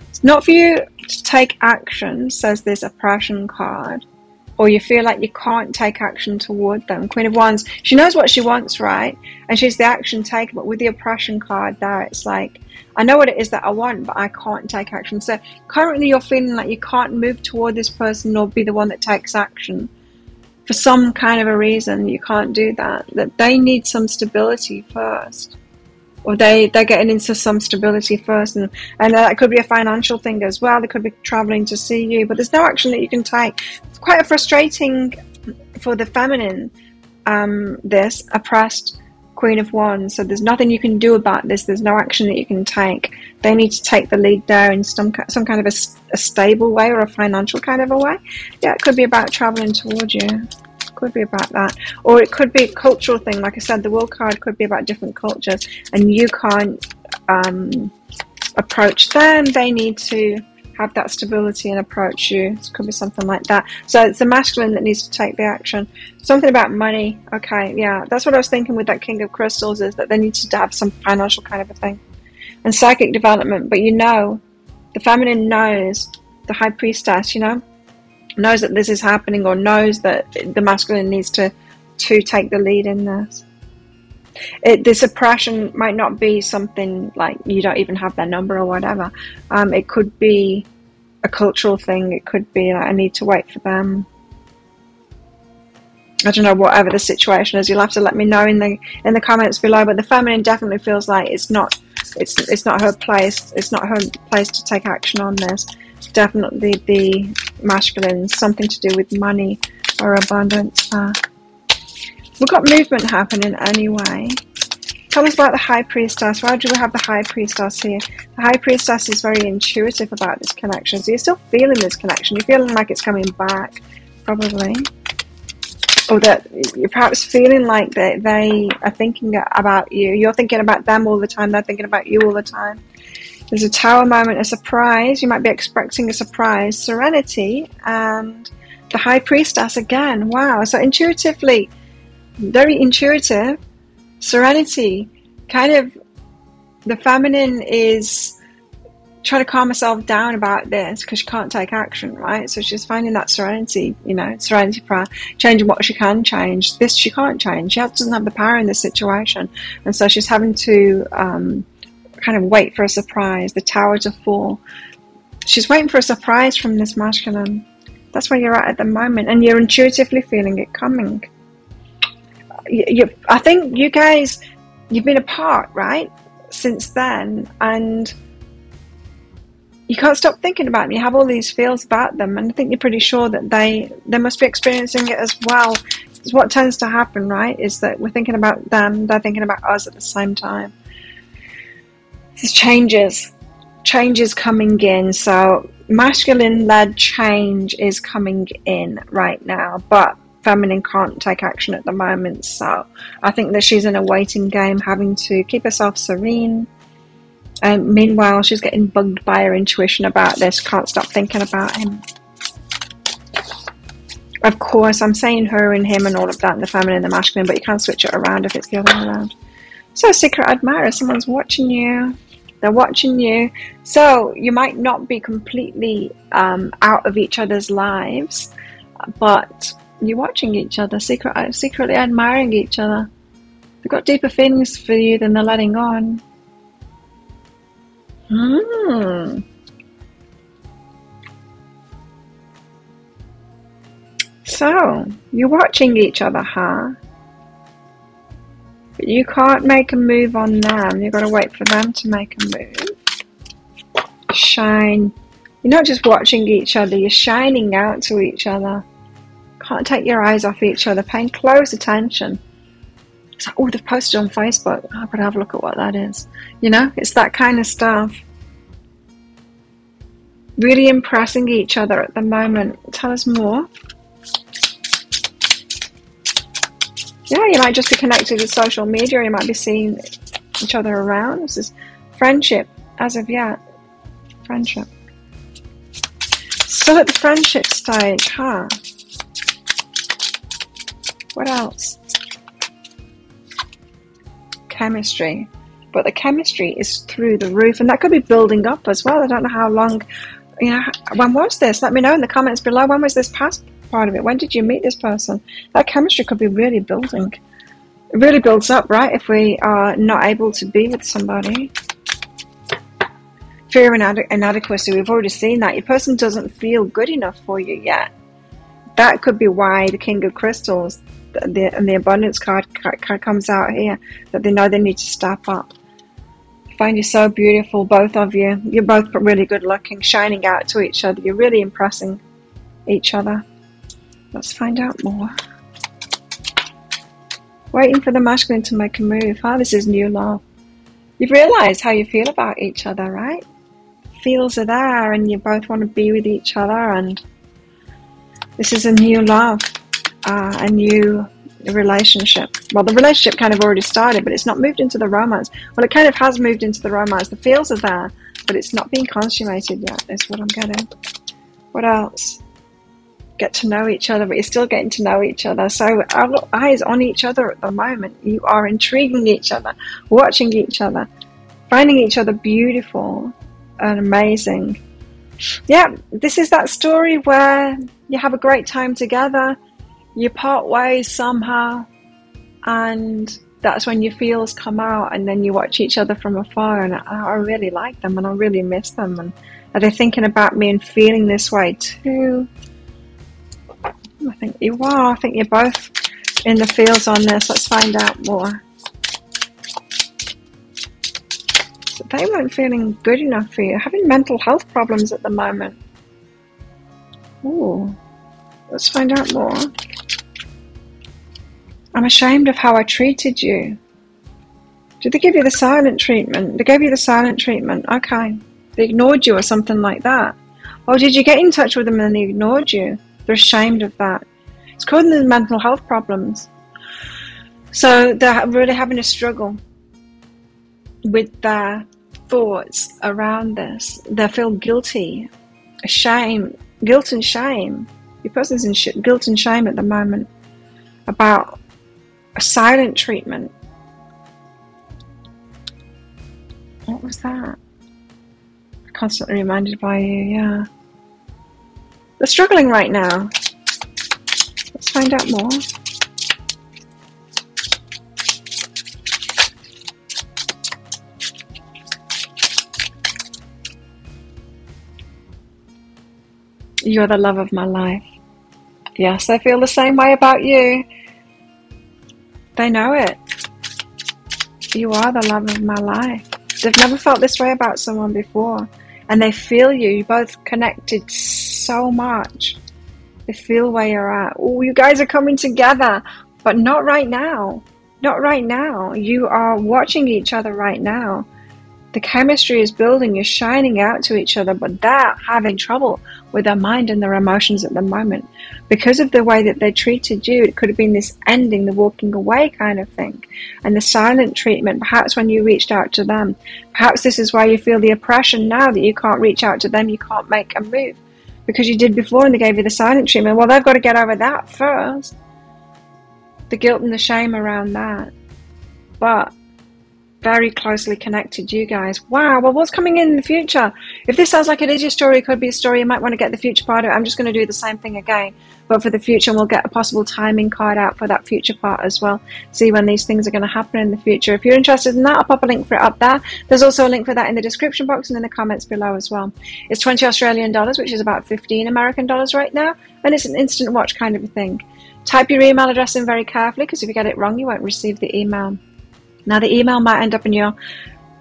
It's not for you to take action, says this oppression card, or you feel like you can't take action toward them. Queen of Wands, she knows what she wants, right? And she's the action taker, but with the oppression card there, it's like, I know what it is that I want, but I can't take action. So currently you're feeling like you can't move toward this person or be the one that takes action. For some kind of a reason, you can't do that. That they need some stability first, or they're getting into some stability first, and that could be a financial thing as well. They could be traveling to see you, but there's no action that you can take. It's quite frustrating for the feminine. This oppressed Queen of Wands. So there's nothing you can do about this. There's no action that you can take. They need to take the lead there in some kind of a stable way, or a financial kind of a way. Yeah, it could be about traveling towards you. It could be about that. Or it could be a cultural thing. Like I said, the World card could be about different cultures, and you can't approach them. They need to have that stability and approach you. It could be something like that. So it's the masculine that needs to take the action. Something about money. Okay, yeah, that's what I was thinking with that King of Crystals, is that they need to have some financial kind of a thing. And psychic development. But you know, the feminine knows, the High Priestess, you know, knows that this is happening, or knows that the masculine needs to take the lead in this. The suppression might not be something like you don't even have their number or whatever. It could be a cultural thing. It could be like, I need to wait for them. I don't know, whatever the situation is. You'll have to let me know in the comments below. But the feminine definitely feels like it's not her place. It's not her place to take action on this. Definitely the masculine, something to do with money or abundance. We've got movement happening anyway. Tell us about the High Priestess. Why do we have the High Priestess here? The High Priestess is very intuitive about this connection. So you're still feeling this connection. You're feeling like it's coming back, probably. Or that you're perhaps feeling like they are thinking about you. You're thinking about them all the time. They're thinking about you all the time. There's a Tower moment, a surprise. You might be expecting a surprise. Serenity and the High Priestess again. Wow. So intuitively, very intuitive. Serenity, kind of, the feminine is trying to calm herself down about this because she can't take action, right? So she's finding that serenity, you know, serenity prayer, changing what she can change. This she can't change. She doesn't have the power in this situation, and so she's having to kind of wait for a surprise. The Tower to fall. She's waiting for a surprise from this masculine. That's where you're at the moment, and you're intuitively feeling it coming. I think you guys, you've been apart, right, since then, and you can't stop thinking about them. You have all these feels about them, and I think you're pretty sure that they must be experiencing it as well. It's what tends to happen, right, is that we're thinking about them, they're thinking about us at the same time. There's changes coming in, so masculine-led change is coming in right now, but feminine can't take action at the moment. So I think that she's in a waiting game, having to keep herself serene, and meanwhile she's getting bugged by her intuition about this. Can't stop thinking about him. Of course, I'm saying her and him and all of that, and the feminine and the masculine, but you can't switch it around if it's the other way around. So secret admirer, someone's watching you. They're watching you. So you might not be completely out of each other's lives, but you're watching each other, secretly admiring each other. They've got deeper feelings for you than they're letting on. So, you're watching each other, huh? But you can't make a move on them. You've got to wait for them to make a move. Shine. You're not just watching each other, you're shining out to each other. Can't take your eyes off each other, paying close attention. It's like, oh, they've posted on Facebook. Oh, I've got to have a look at what that is. You know, it's that kind of stuff. Really impressing each other at the moment. Tell us more. Yeah, you might just be connected with social media. You might be seeing each other around. This is friendship, as of yet. Friendship. Still at the friendship stage, huh? What else? Chemistry. But the chemistry is through the roof, and that could be building up as well. I don't know how long, you know, when was this? Let me know in the comments below. When was this past part of it? When did you meet this person? That chemistry could be really building. It really builds up, right, if we are not able to be with somebody. Fear and inadequacy, we've already seen that. Your person doesn't feel good enough for you yet. That could be why the King of Crystals and the Abundance card comes out here, that they know they need to step up. I find you so beautiful, both of you. You're both really good looking, shining out to each other. You're really impressing each other. Let's find out more. Waiting for the masculine to make a move. This is new love. You've realized how you feel about each other, right? Feels are there and you both want to be with each other, and this is a new love, a new relationship. Well, the relationship kind of already started, but it's not moved into the romance. Well, it kind of has moved into the romance. The feels are there, but it's not being consummated yet, is what I'm getting. What else? Get to know each other, but you're still getting to know each other. So our eyes on each other at the moment. You are intriguing each other, watching each other, finding each other beautiful and amazing. Yeah, this is that story where you have a great time together, you part ways somehow, and that's when your feels come out, and then you watch each other from afar, and I really like them and I really miss them, and are they thinking about me and feeling this way too? I think you are. I think you're both in the feels on this. Let's find out more. So they weren't feeling good enough for you. Having mental health problems at the moment. Ooh. Let's find out more. I'm ashamed of how I treated you. Did they give you the silent treatment? They gave you the silent treatment. Okay. They ignored you or something like that. Or did you get in touch with them and they ignored you? They're ashamed of that. It's causing them mental health problems. So they're really having a struggle with their thoughts around this. They feel guilty, shame, guilt and shame. Your person's in guilt and shame at the moment about a silent treatment. What was that? Constantly reminded by you, yeah. They're struggling right now. Let's find out more. You're the love of my life. Yes, I feel the same way about you. They know it. You are the love of my life. They've never felt this way about someone before. And they feel you. You both connected so much. They feel where you're at. Oh, you guys are coming together. But not right now. Not right now. You are watching each other right now. The chemistry is building. You're shining out to each other. But they're having trouble with their mind and their emotions at the moment. Because of the way that they treated you, it could have been this ending, the walking away kind of thing. And the silent treatment, perhaps when you reached out to them. Perhaps this is why you feel the oppression now that you can't reach out to them, you can't make a move. Because you did before and they gave you the silent treatment. Well, they've got to get over that first. The guilt and the shame around that. But very closely connected, you guys. Wow, well, what's coming in the future? If this sounds like it is your story, it could be a story, you might want to get the future part of it. I'm just going to do the same thing again, but for the future, and we'll get a possible timing card out for that future part as well. See when these things are going to happen in the future. If you're interested in that, I'll pop a link for it up there. There's also a link for that in the description box and in the comments below as well. It's 20 Australian dollars, which is about 15 American dollars right now, and it's an instant watch kind of a thing. Type your email address in very carefully, because if you get it wrong, you won't receive the email. Now, the email might end up in your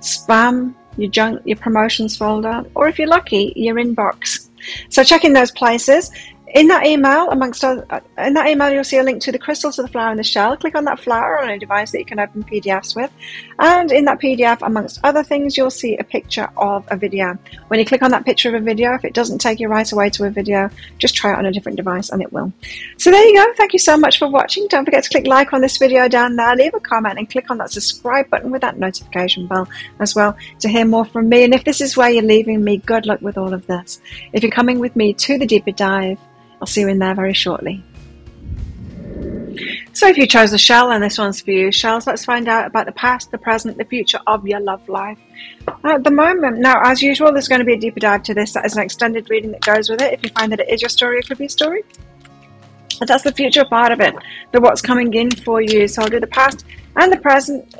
spam, your junk, your promotions folder, or if you're lucky, your inbox. So check in those places. In that email, you'll see a link to the crystals of the flower and the shell. Click on that flower on a device that you can open PDFs with. And in that PDF, amongst other things, you'll see a picture of a video. When you click on that picture of a video, if it doesn't take you right away to a video, just try it on a different device and it will. So there you go. Thank you so much for watching. Don't forget to click like on this video down there, leave a comment, and click on that subscribe button with that notification bell as well to hear more from me. And if this is where you're leaving me, good luck with all of this. If you're coming with me to the deeper dive, I'll see you in there very shortly. So if you chose the shell, and this one's for you, shells, let's find out about the past, the present, the future of your love life. At the moment, now as usual, there's going to be a deeper dive to this. That is an extended reading that goes with it. If you find that it is your story, it could be a story. But that's the future part of it, the what's coming in for you. So I'll do the past and the present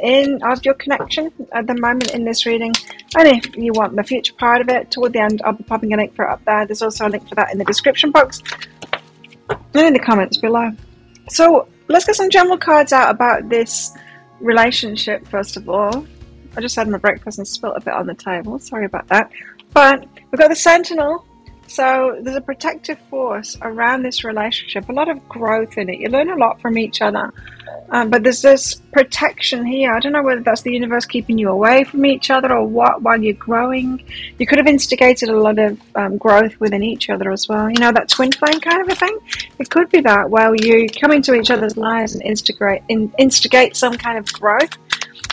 of your connection at the moment in this reading. And if you want the future part of it, toward the end, I'll be popping a link for it up there. There's also a link for that in the description box and in the comments below. So let's get some general cards out about this relationship, first of all. I just had my breakfast and spilt a bit on the table. Sorry about that. But we've got the Sentinel, So there's a protective force around this relationship, a lot of growth in it. You learn a lot from each other. But there's this protection here. I don't know whether that's the universe keeping you away from each other or what while you're growing. You could have instigated a lot of growth within each other as well. You know, that twin flame kind of a thing? It could be that while you come into each other's lives and instigate some kind of growth,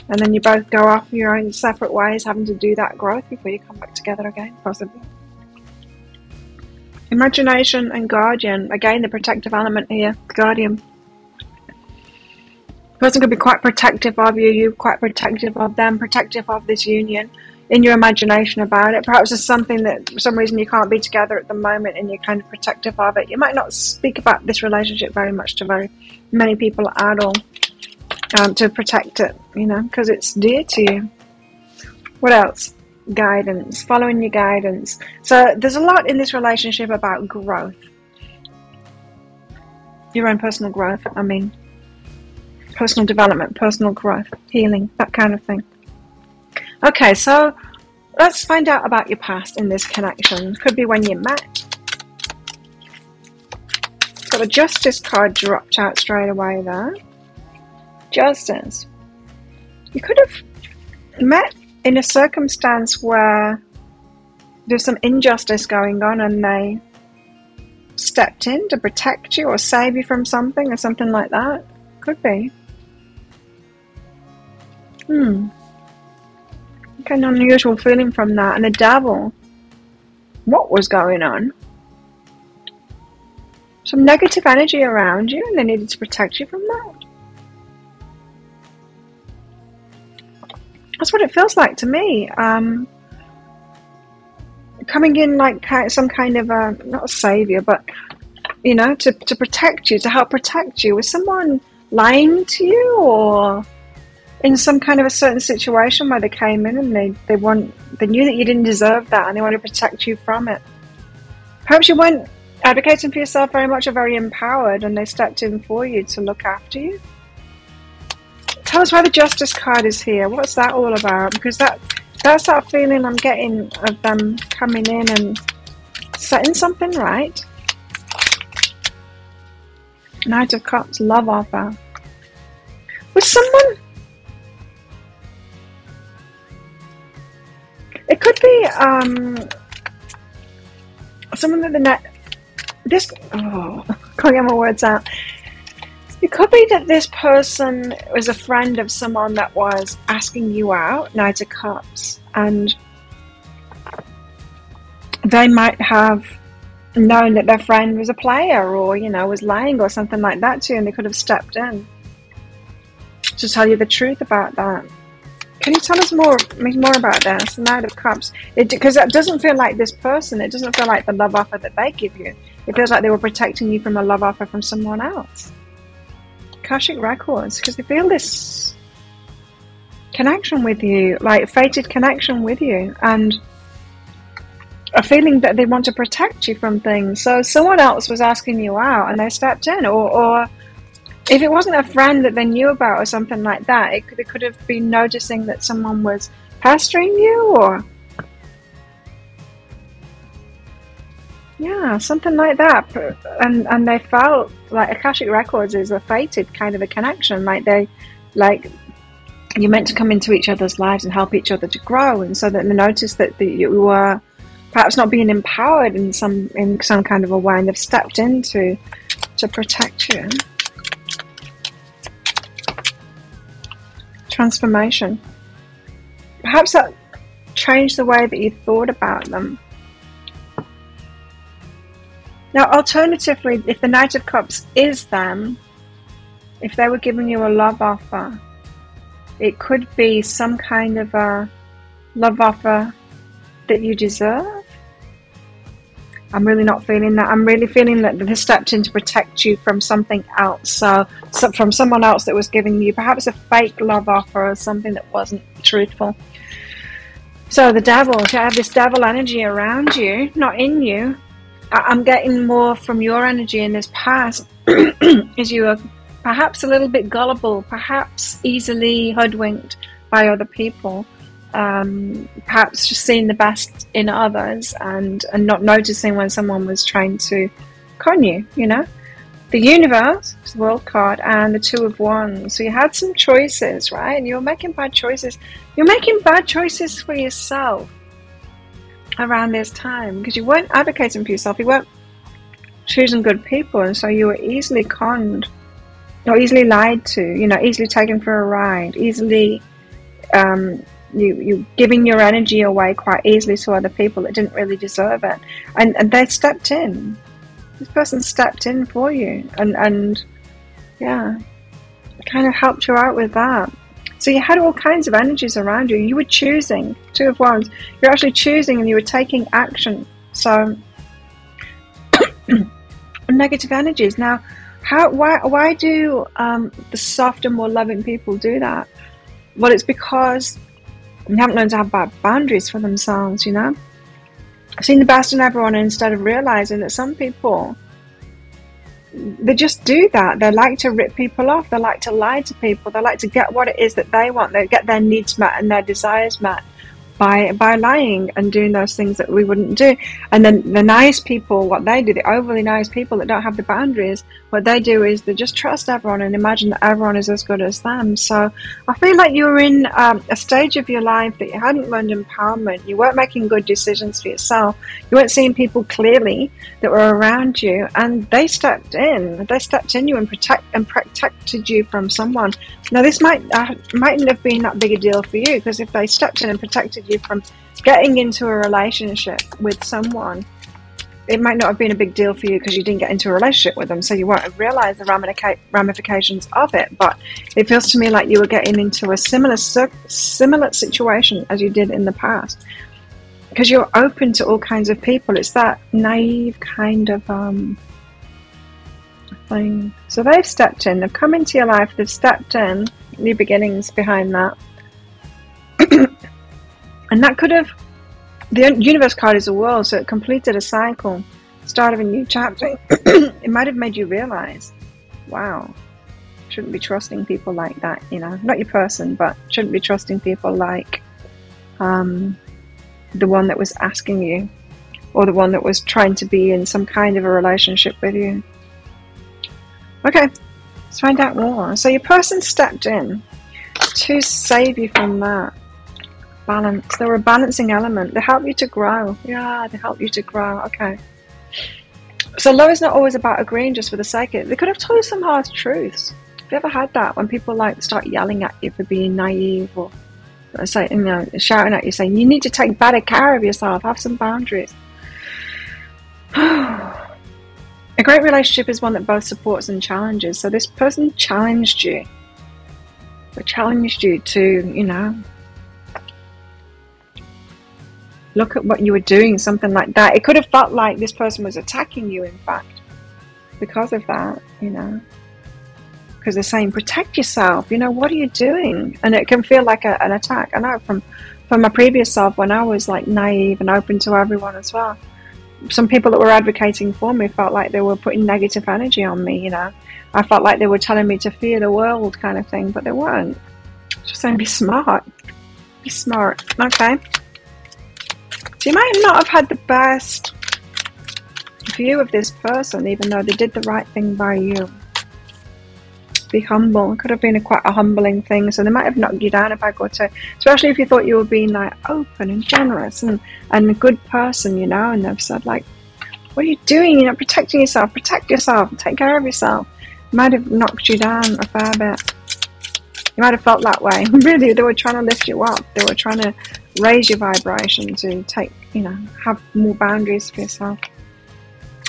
and then you both go off your own separate ways, having to do that growth before you come back together again, possibly. Imagination and guardian. Again, the protective element here. Guardian. The person could be quite protective of you. You're quite protective of them. Protective of this union. In your imagination about it. Perhaps there's something that for some reason you can't be together at the moment and you're kind of protective of it. You might not speak about this relationship very much to very many people at all. To protect it, you know, because it's dear to you. What else? Guidance, following your guidance. So there's a lot in this relationship about growth, your own personal growth. I mean, personal development, personal growth, healing, that kind of thing. Okay, so let's find out about your past in this connection. Could be when you met. Got a Justice card dropped out straight away there. Justice. You could have met in a circumstance where there's some injustice going on and they stepped in to protect you or save you from something or something like that. Could be. Okay, an unusual feeling from that. And the devil. What was going on? Some negative energy around you and they needed to protect you from that. That's what it feels like to me. Coming in like some kind of not a savior, but you know, to protect you, to help protect you. Was someone lying to you, or in some kind of a certain situation where they came in and they knew that you didn't deserve that and they wanted to protect you from it? Perhaps you weren't advocating for yourself very much or very empowered, and they stepped in for you to look after you. Tell us why the Justice card is here. What's that all about? Because that's that feeling I'm getting of them coming in and setting something right. Knight of Cups, love offer. Was someone... It could be someone that can't get my words out. It could be that this person was a friend of someone that was asking you out, Knight of Cups, and they might have known that their friend was a player or, you know, was lying or something like that too, and they could have stepped in to tell you the truth about that. Can you tell us more about this, Knight of Cups? Because it doesn't feel like this person, it doesn't feel like the love offer that they give you. It feels like they were protecting you from a love offer from someone else. Akashic records, because they feel this connection with you, like fated connection with you, and a feeling that they want to protect you from things. So someone else was asking you out and they stepped in, or if it wasn't a friend that they knew about or something like that, they could have been noticing that someone was pestering you, or yeah, something like that. And they felt like Akashic records is a fated kind of a connection, like you're meant to come into each other's lives and help each other to grow, and so that they noticed that you were perhaps not being empowered in some kind of a way, and they've stepped in to protect you. Transformation. Perhaps that changed the way that you thought about them. Now, alternatively, if the Knight of Cups is them, if they were giving you a love offer, it could be some kind of a love offer that you deserve. I'm really not feeling that. I'm really feeling that they stepped in to protect you from something else. So from someone else that was giving you perhaps a fake love offer or something that wasn't truthful. So the devil, to have this devil energy around you, not in you. I'm getting more from your energy in this past is you are perhaps a little bit gullible, perhaps easily hoodwinked by other people. perhaps just seeing the best in others and not noticing when someone was trying to con you, you know. The universe, the world card, and the Two of Wands. So you had some choices, right? And you were making bad choices. You're making bad choices for yourself around this time because you weren't advocating for yourself. You weren't choosing good people, and so you were easily conned or easily lied to, you know, easily taken for a ride, easily you giving your energy away quite easily to other people that didn't really deserve it, and they stepped in. This person stepped in for you and yeah, kind of helped you out with that. So you had all kinds of energies around you. You were choosing. Two of Wands. You're actually choosing and you were taking action. So negative energies. Now, why do the softer, more loving people do that? Well, it's because they haven't learned to have bad boundaries for themselves, you know. I've seen the best in everyone, and instead of realizing that some people, they just do that. They like to rip people off. They like to lie to people. They like to get what it is that they want. They get their needs met and their desires met by lying and doing those things that we wouldn't do. And then the nice people, what they do, the overly nice people that don't have the boundaries, what they do is they just trust everyone and imagine that everyone is as good as them. So I feel like you were in a stage of your life that you hadn't learned empowerment. You weren't making good decisions for yourself. You weren't seeing people clearly that were around you, and they stepped in. They stepped in you and protected you from someone. Now this mightn't have been that big a deal for you, because if they stepped in and protected you from getting into a relationship with someone, it might not have been a big deal for you because you didn't get into a relationship with them, so you won't have realized the ramifications of it. But it feels to me like you were getting into a similar situation as you did in the past, because you're open to all kinds of people. It's that naive kind of thing. So they've stepped in, they've come into your life, they've stepped in, new beginnings behind that. And that could have, the universe card is a world, so it completed a cycle, start of a new chapter. It might have made you realize, wow, shouldn't be trusting people like that, you know, not your person, but shouldn't be trusting people like the one that was asking you, or the one that was trying to be in some kind of a relationship with you. Okay, let's find out more. So your person stepped in to save you from that. Balance. They were a balancing element. They help you to grow. Yeah, they help you to grow. Okay. So love is not always about agreeing just for the sake of it. They could have told you some hard truths. Have you ever had that, when people like start yelling at you for being naive, or say, you know, shouting at you saying you need to take better care of yourself, have some boundaries? A great relationship is one that both supports and challenges. So this person challenged you. They challenged you to, you know, look at what you were doing, something like that. It could have felt like this person was attacking you, in fact, because of that, you know, because they're saying, protect yourself, you know, what are you doing? And it can feel like an attack. I know from my previous self, when I was like naive and open to everyone as well, some people that were advocating for me felt like they were putting negative energy on me, you know. I felt like they were telling me to fear the world kind of thing, but they weren't. Just saying, be smart. Be smart. Okay. So you might not have had the best view of this person, even though they did the right thing by you. Be humble. It could have been quite a humbling thing, so they might have knocked you down a peg or two, especially if you thought you were being like open and generous and a good person, you know, and they've said like, what are you doing? You're not protecting yourself. Protect yourself. Take care of yourself. It might have knocked you down a fair bit. You might have felt that way. Really, they were trying to lift you up. They were trying to raise your vibration to take, you know, have more boundaries for yourself.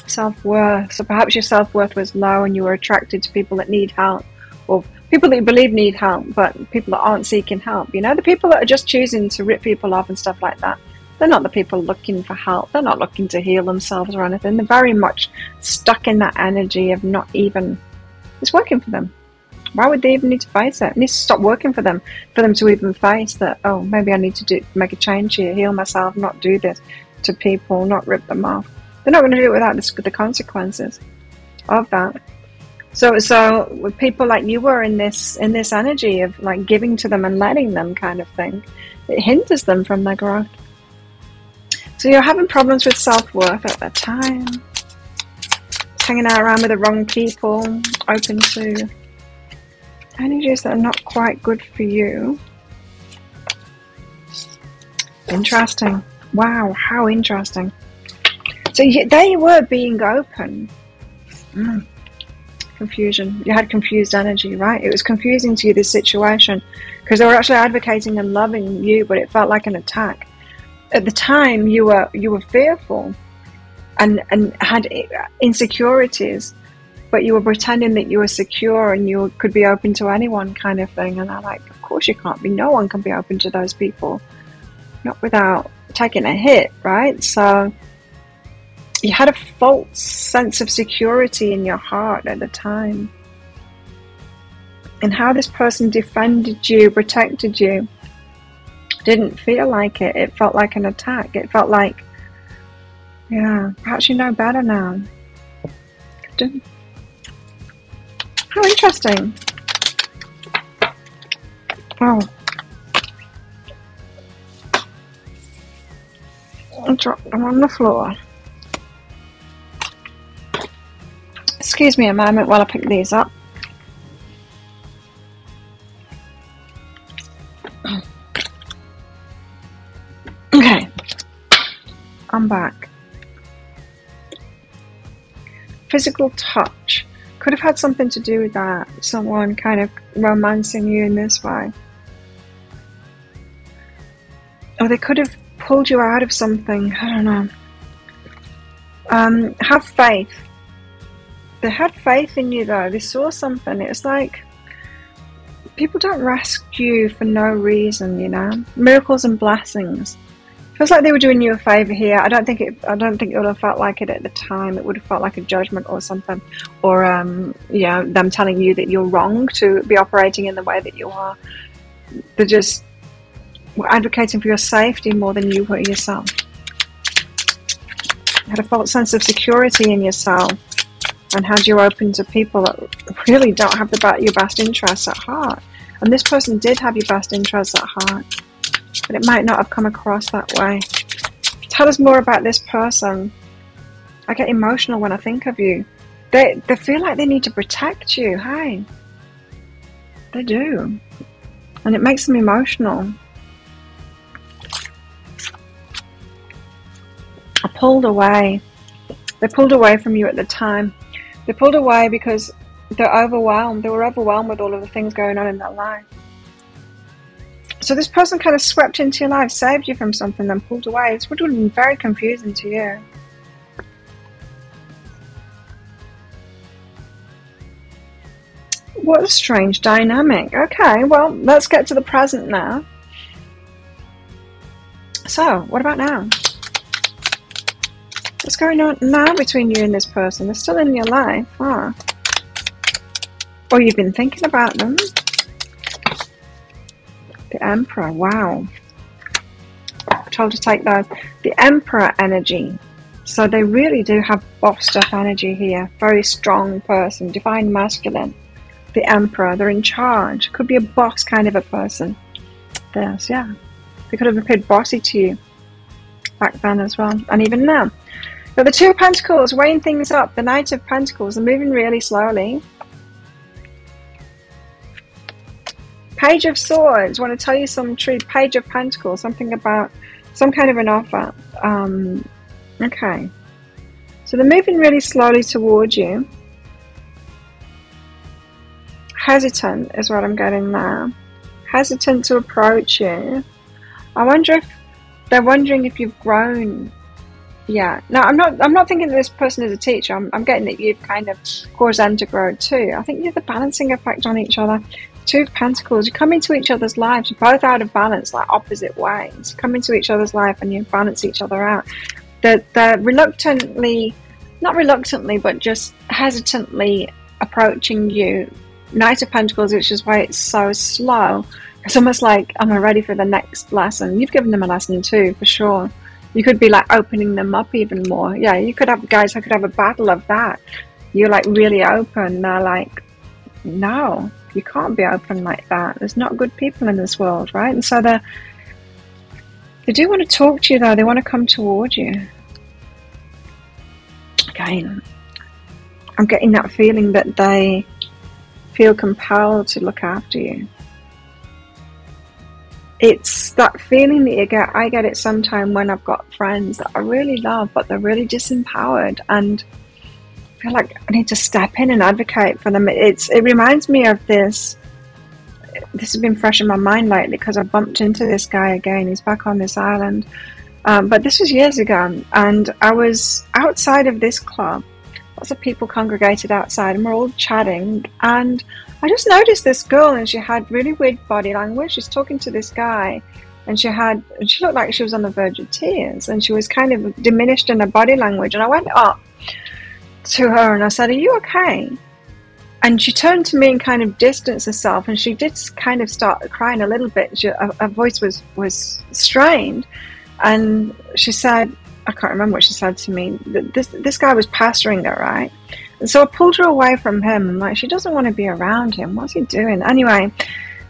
Self-worth. So perhaps your self-worth was low and you were attracted to people that need help, or people that you believe need help, but people that aren't seeking help. You know, the people that are just choosing to rip people off and stuff like that, they're not the people looking for help. They're not looking to heal themselves or anything. They're very much stuck in that energy of not even, it's working for them. Why would they even need to face it? It needs to stop working for them to even face that, oh, maybe I need to make a change here, heal myself, not do this to people, not rip them off. They're not going to do it without the consequences of that. So with people like you were in this energy of like giving to them and letting them kind of thing, it hinders them from their growth. So you're having problems with self-worth at that time. Hanging out around with the wrong people, open to energies that are not quite good for you. Interesting. Wow, how interesting. So there you were being open. Confusion. You had confused energy, right? It was confusing to you, this situation, because they were actually advocating and loving you, but it felt like an attack. At the time, you were fearful and had insecurities, but you were pretending that you were secure and you could be open to anyone kind of thing. And I'm like, of course you can't be. No one can be open to those people. Not without taking a hit, right? So you had a false sense of security in your heart at the time. And how this person defended you, protected you, didn't feel like it. It felt like an attack. It felt like, yeah, perhaps you know better now. How interesting. Oh. I dropped them on the floor. Excuse me a moment while I pick these up. Okay, I'm back. Physical touch. Could have had something to do with that. Someone kind of romancing you in this way. Or they could have pulled you out of something. I don't know. Have faith. They had faith in you though. They saw something. It's like people don't rescue for no reason, you know. Miracles and blessings. Feels like they were doing you a favor here. I don't think it would have felt like it at the time. It would have felt like a judgment or something, or yeah, them telling you that you're wrong to be operating in the way that you are. They just were advocating for your safety more than you were yourself. You had a false sense of security in yourself, and had you open to people that really don't have your best interests at heart. And this person did have your best interests at heart, but it might not have come across that way. Tell us more about this person. I get emotional when I think of you. They feel like they need to protect you. Hey, they do, and it makes them emotional. I pulled away. They pulled away from you at the time. They pulled away because they're overwhelmed. They were overwhelmed with all of the things going on in their life. So this person kind of swept into your life, saved you from something, then pulled away. This would have been very confusing to you. What a strange dynamic. Okay, well, let's get to the present now. So, what about now? What's going on now between you and this person? They're still in your life, huh? Or you've been thinking about them. The Emperor, wow. I'm told to take those. The Emperor energy. So they really do have bossed up energy here. Very strong person, divine masculine. The Emperor, they're in charge. Could be a boss kind of a person. There's, yeah. They could have appeared bossy to you back then as well, and even now. But the Two of Pentacles, weighing things up. The Knight of Pentacles, they're moving really slowly. Page of Swords, want to tell you some truth. Page of Pentacles, something about some kind of an offer. Okay. So they're moving really slowly towards you. Hesitant is what I'm getting now. Hesitant to approach you. I wonder if they're wondering if you've grown. Yeah. No, I'm not thinking that this person is a teacher. I'm getting that you've kind of caused them to grow too. I think you have the balancing effect on each other. Two of Pentacles, you come into each other's lives. You're both out of balance, like opposite ways. You come into each other's life and you balance each other out. They're reluctantly, not reluctantly, but just hesitantly approaching you. Knight of Pentacles, which is why it's so slow. It's almost like, am I ready for the next lesson? You've given them a lesson too, for sure. You could be like opening them up even more. Yeah, you could have, guys, I could have a battle of that. you're like really open. They're like, no, you can't be open like that. There's not good people in this world, right? And so they do want to talk to you, though. They want to come towards you. Again, I'm getting that feeling that they feel compelled to look after you. It's that feeling that you get. I get it sometimes when I've got friends that I really love, but they're really disempowered, and I feel like I need to step in and advocate for them. It reminds me of this. This has been fresh in my mind lately because I bumped into this guy again. He's back on this island. But this was years ago, and I was outside of this club. Lots of people congregated outside, and we're all chatting. And I just noticed this girl, and she had really weird body language. She's talking to this guy, and she looked like she was on the verge of tears, and she was kind of diminished in her body language. And I went up to her and I said, "Are you okay?" And she turned to me and kind of distanced herself, and she did kind of start crying a little bit. Her voice was strained, and she said, I can't remember what she said to me. This guy was pestering her, right? And so I pulled her away from him. I'm like, she doesn't want to be around him. What's he doing? Anyway,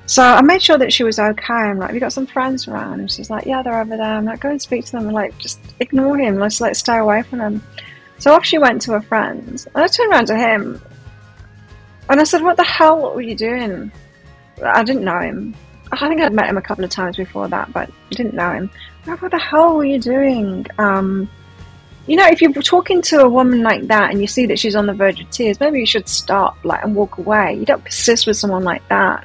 so I made sure that she was okay. I'm like, have you got some friends around? And she's like, yeah, they're over there. I'm like, go and speak to them. I'm like, just ignore him. Let's stay away from him. So off she went to her friends. And I turned around to him. And I said, what the hell were you doing? I didn't know him. I think I'd met him a couple of times before that, but I didn't know him. What the hell were you doing? If you're talking to a woman like that and you see that she's on the verge of tears, maybe you should stop and walk away. You don't persist with someone like that.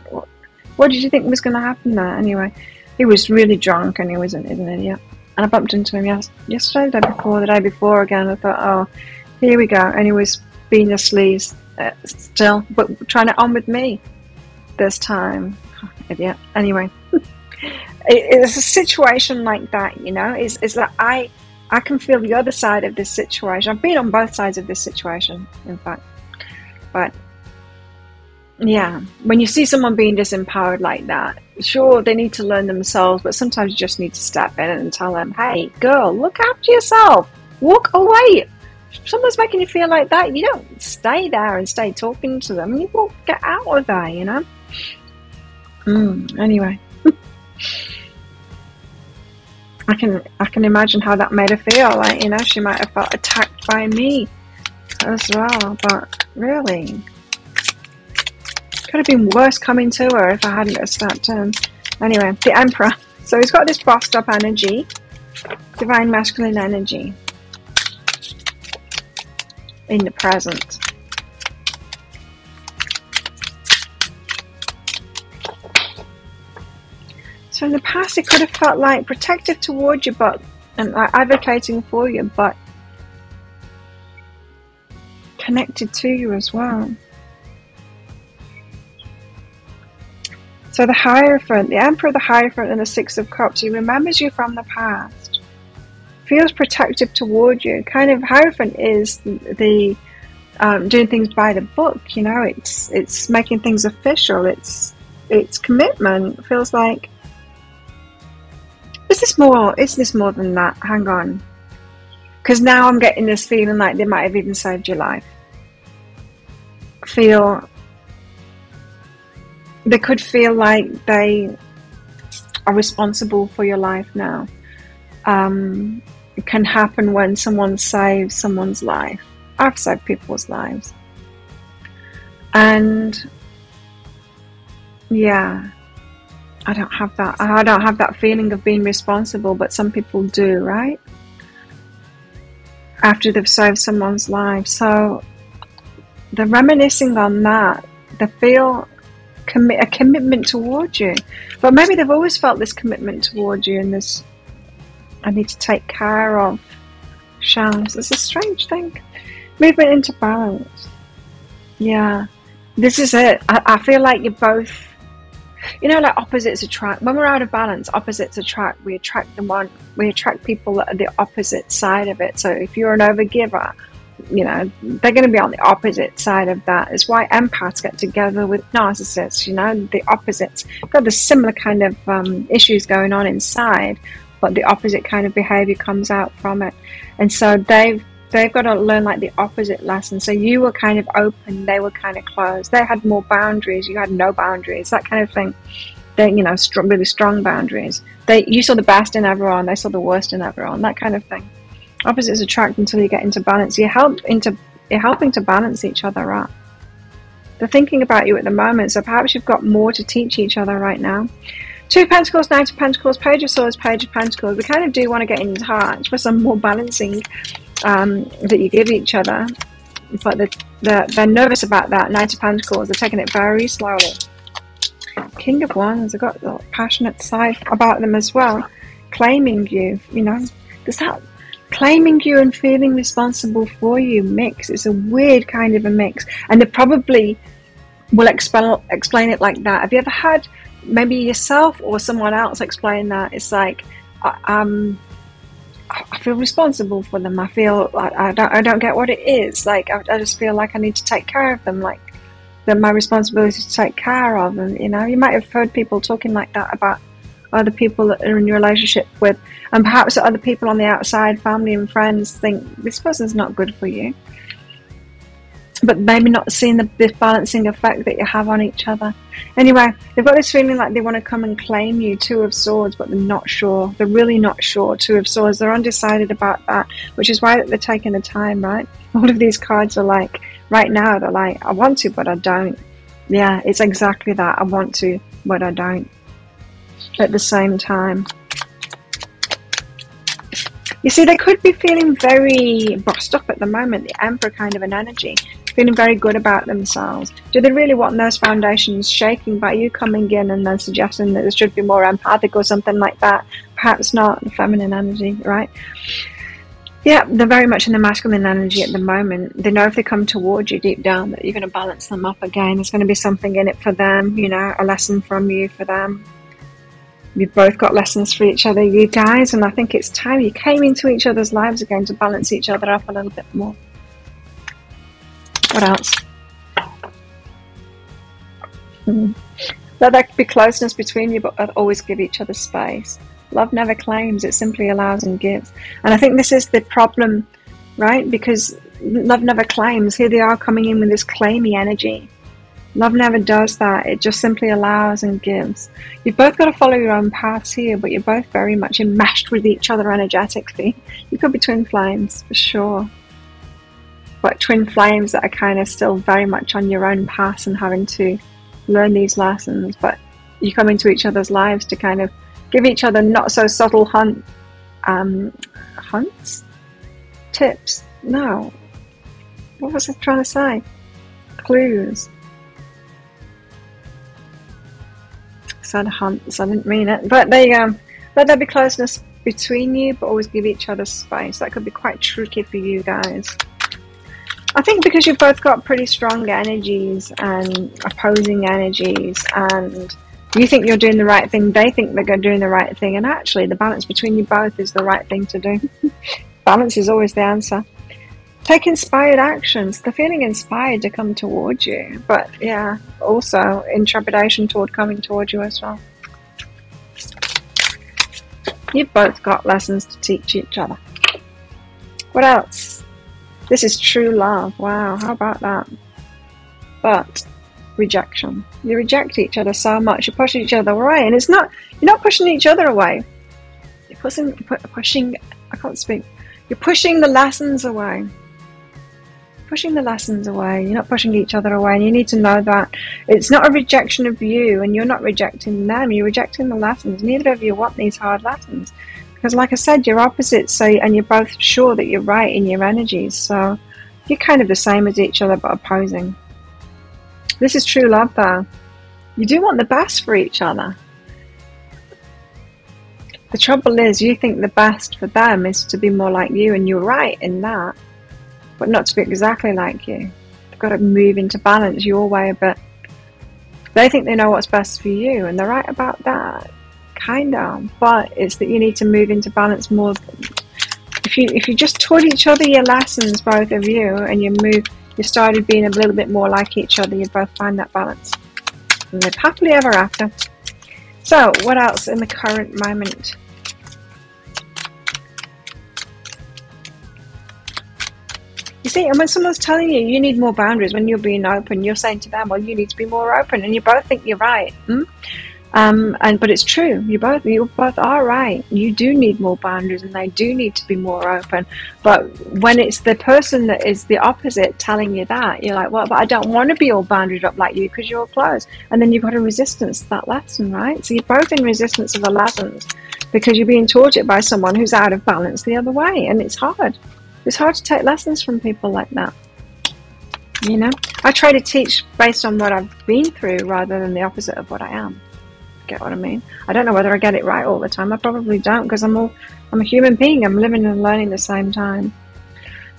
What did you think was going to happen there? Anyway, he was really drunk and he was an idiot. And I bumped into him yesterday, the day before again. I thought, oh, here we go. And he was being a sleaze still, but trying it on with me this time. Oh, idiot. Anyway. It's a situation like that, is that I can feel the other side of this situation. I've been on both sides of this situation, in fact. But yeah, when you see someone being disempowered like that, sure, they need to learn themselves, but sometimes you just need to step in and tell them, hey, girl, look after yourself. Walk away. If someone's making you feel like that, you don't stay there and stay talking to them. You will get out of there, Anyway. I can imagine how that made her feel. She might have felt attacked by me as well. But really, could have been worse coming to her if I hadn't stepped in. Anyway, the Emperor. So he's got this bossed up energy, divine masculine energy in the present. So in the past, it could have felt like protective towards you, and advocating for you, but connected to you as well. So the Hierophant, the Emperor, the Hierophant, and the Six of Cups, he remembers you from the past, feels protective towards you. Kind of Hierophant is the doing things by the book. It's making things official. It's commitment. It feels like. Is this more than that? Hang on. Because now I'm getting this feeling like they might have even saved your life. They could feel like they are responsible for your life now. It can happen when someone saves someone's life. I've saved people's lives. And yeah. I don't have that feeling of being responsible, but some people do, right? After they've saved someone's life. So they're reminiscing on that. They feel a commitment towards you. But maybe they've always felt this commitment towards you and this, I need to take care of Shams. It's a strange thing. Movement into balance. Yeah. This is it. I feel like you're both, like opposites attract. When we're out of balance, opposites attract. We attract people that are the opposite side of it. So if you're an overgiver, they're going to be on the opposite side of that. It's why empaths get together with narcissists, the opposites. Got the similar kind of issues going on inside, but the opposite kind of behavior comes out from it. And so they've they've got to learn like the opposite lesson. So you were kind of open, they were kind of closed. They had more boundaries, you had no boundaries, that kind of thing. They, you know, really strong boundaries. You saw the best in everyone, they saw the worst in everyone, that kind of thing. Opposites attract until you get into balance. You're helping to balance each other up. They're thinking about you at the moment, so perhaps you've got more to teach each other right now. Two of Pentacles, Knight of Pentacles, Page of Swords, Page of Pentacles. We kind of do want to get in touch for some more balancing that you give each other. But they're nervous about that. Knight of Pentacles, they're taking it very slowly. King of Wands, they've got the passionate side about them as well. Claiming you, you know. There's that claiming you and feeling responsible for you mix. It's a weird kind of a mix. And they probably will explain it like that. Have you ever had maybe yourself or someone else explain that? It's like, I feel responsible for them. I feel like I don't get what it is. Like I just feel like I need to take care of them. Like they're my responsibility to take care of them. You know, you might have heard people talking like that about other people that are in your relationship with, and perhaps other people on the outside, family and friends, think this person's not good for you, but maybe not seeing this balancing effect that you have on each other. Anyway, they've got this feeling like they want to come and claim you. Two of Swords, but they're not sure. They're really not sure. Two of Swords, they're undecided about that, which is why they're taking the time, right? All of these cards are like, right now, they're like, I want to, but I don't. Yeah, it's exactly that. I want to, but I don't. At the same time, you see, they could be feeling very bossed up at the moment, the Emperor kind of an energy, feeling very good about themselves. Do they really want those foundations shaking by you coming in and then suggesting that there should be more empathic or something like that? Perhaps not. The feminine energy, right? Yeah, they're very much in the masculine energy at the moment. They know if they come towards you deep down that you're going to balance them up again. There's going to be something in it for them, you know, a lesson from you for them. You've both got lessons for each other, you guys, and I think it's time you came into each other's lives again to balance each other up a little bit more. What else? Let there be closeness between you, but always give each other space. Love never claims, it simply allows and gives. And I think this is the problem, right? Because love never claims. Here they are coming in with this claimy energy. Love never does that. It just simply allows and gives. You've both got to follow your own paths here, but you're both very much enmeshed with each other energetically. You could be twin flames, for sure. But twin flames that are kind of still very much on your own path and having to learn these lessons. But you come into each other's lives to kind of give each other not so subtle hunts? Tips? No. What was I trying to say? Clues. Said hunts, I didn't mean it, but there you go. Let there be closeness between you, but always give each other space. That could be quite tricky for you guys. I think because you've both got pretty strong energies and opposing energies, and you think you're doing the right thing, they think they're doing the right thing, and actually the balance between you both is the right thing to do. Balance is always the answer. Take inspired actions. They're feeling inspired to come towards you, but yeah, also in trepidation toward coming towards you as well. You've both got lessons to teach each other. What else? This is true love. Wow, how about that? But rejection. You reject each other so much. You push each other away, and you're not pushing each other away. You're pushing. I can't speak. You're pushing the lessons away. Pushing the lessons away. You're not pushing each other away, and you need to know that it's not a rejection of you, and you're not rejecting them. You're rejecting the lessons. Neither of you want these hard lessons, because, like I said, you're opposites. So, and you're both sure that you're right in your energies. So, you're kind of the same as each other, but opposing. This is true love, though. You do want the best for each other. The trouble is, you think the best for them is to be more like you, and you're right in that. But not to be exactly like you. They've got to move into balance your way a bit. They think they know what's best for you, and they're right about that, kind of. But it's that you need to move into balance more. If you just taught each other your lessons, both of you, and you started being a little bit more like each other, you'd both find that balance and live happily ever after. So, what else in the current moment? You see, and when someone's telling you you need more boundaries, when you're being open, you're saying to them, well, you need to be more open, and you both think you're right. But it's true. You both are right. You do need more boundaries, and they do need to be more open. But when it's the person that is the opposite telling you that, you're like, well, but I don't want to be all boundaried up like you because you're closed. And then you've got a resistance to that lesson, right? So you're both in resistance of the lessons because you're being taught it by someone who's out of balance the other way, and it's hard. It's hard to take lessons from people like that. You know, I try to teach based on what I've been through rather than the opposite of what I am. Get what I mean? I don't know whether I get it right all the time. I probably don't, because I'm a human being. I'm living and learning at the same time.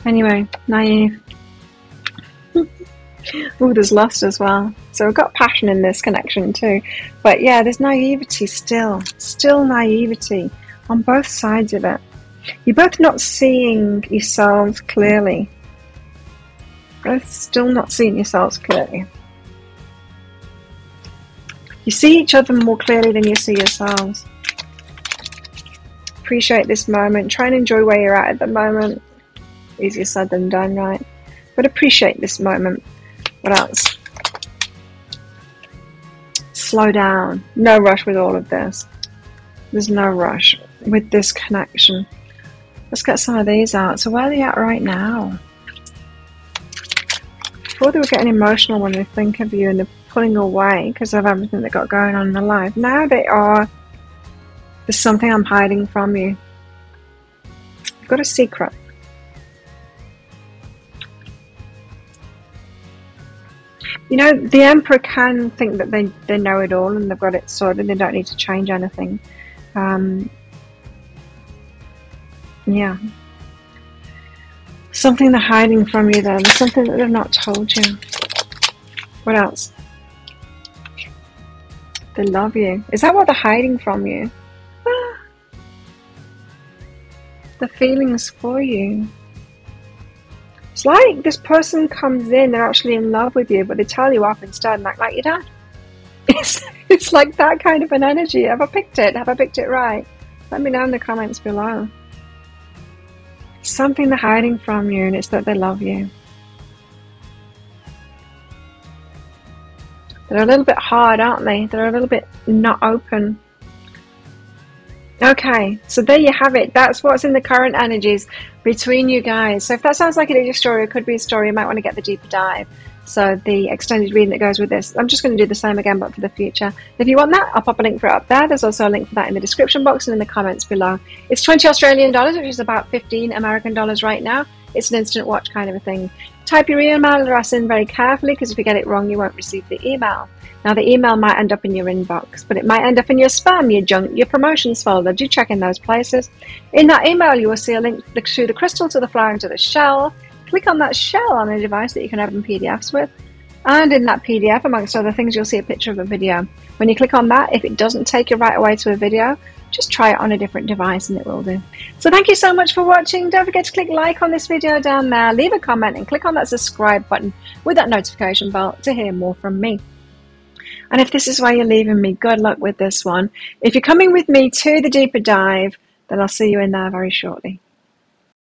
Anyway, naive. Oh, there's lust as well. So we've got passion in this connection too. But yeah, there's naivety still naivety on both sides of it. You're both not seeing yourselves clearly. Both still not seeing yourselves clearly. You see each other more clearly than you see yourselves. Appreciate this moment. Try and enjoy where you're at the moment. Easier said than done, right? But appreciate this moment. What else? Slow down. No rush with all of this. There's no rush with this connection. Let's get some of these out. So where are they at right now? Before they were getting emotional when they think of you and they're pulling away because of everything they got going on in their life. Now they are, there's something I'm hiding from you. I've got a secret. You know, the Emperor can think that they know it all and they've got it sorted. They don't need to change anything. Yeah. Something they're hiding from you there. There's something that they've not told you. What else? They love you. Is that what they're hiding from you? The feelings for you. It's like this person comes in, they're actually in love with you, but they tell you off instead and act like your dad. It's like that kind of an energy. Have I picked it? Have I picked it right? Let me know in the comments below. Something they're hiding from you, and it's that they love you. They're a little bit hard, aren't they? They're a little bit not open. Okay, so there you have it. That's what's in the current energies between you guys. So if that sounds like it is your story, it could be a story, you might want to get the deeper dive. So the extended reading that goes with this, I'm just going to do the same again, but for the future. If you want that, I'll pop a link for it up there. There's also a link for that in the description box and in the comments below. It's 20 Australian dollars, which is about 15 American dollars right now. It's an instant watch kind of a thing. Type your email address in very carefully, because if you get it wrong, you won't receive the email. Now, the email might end up in your inbox, but it might end up in your spam, your junk, your promotions folder. Do check in those places. In that email, you will see a link to the crystal, to the flower, and to the shell. Click on that shell on a device that you can open PDFs with. And in that PDF, amongst other things, you'll see a picture of a video. When you click on that, if it doesn't take you right away to a video, just try it on a different device and it will do. So thank you so much for watching. Don't forget to click like on this video down there, leave a comment, and click on that subscribe button with that notification bell to hear more from me. And if this is why you're leaving me, good luck with this one. If you're coming with me to the deeper dive, then I'll see you in there very shortly.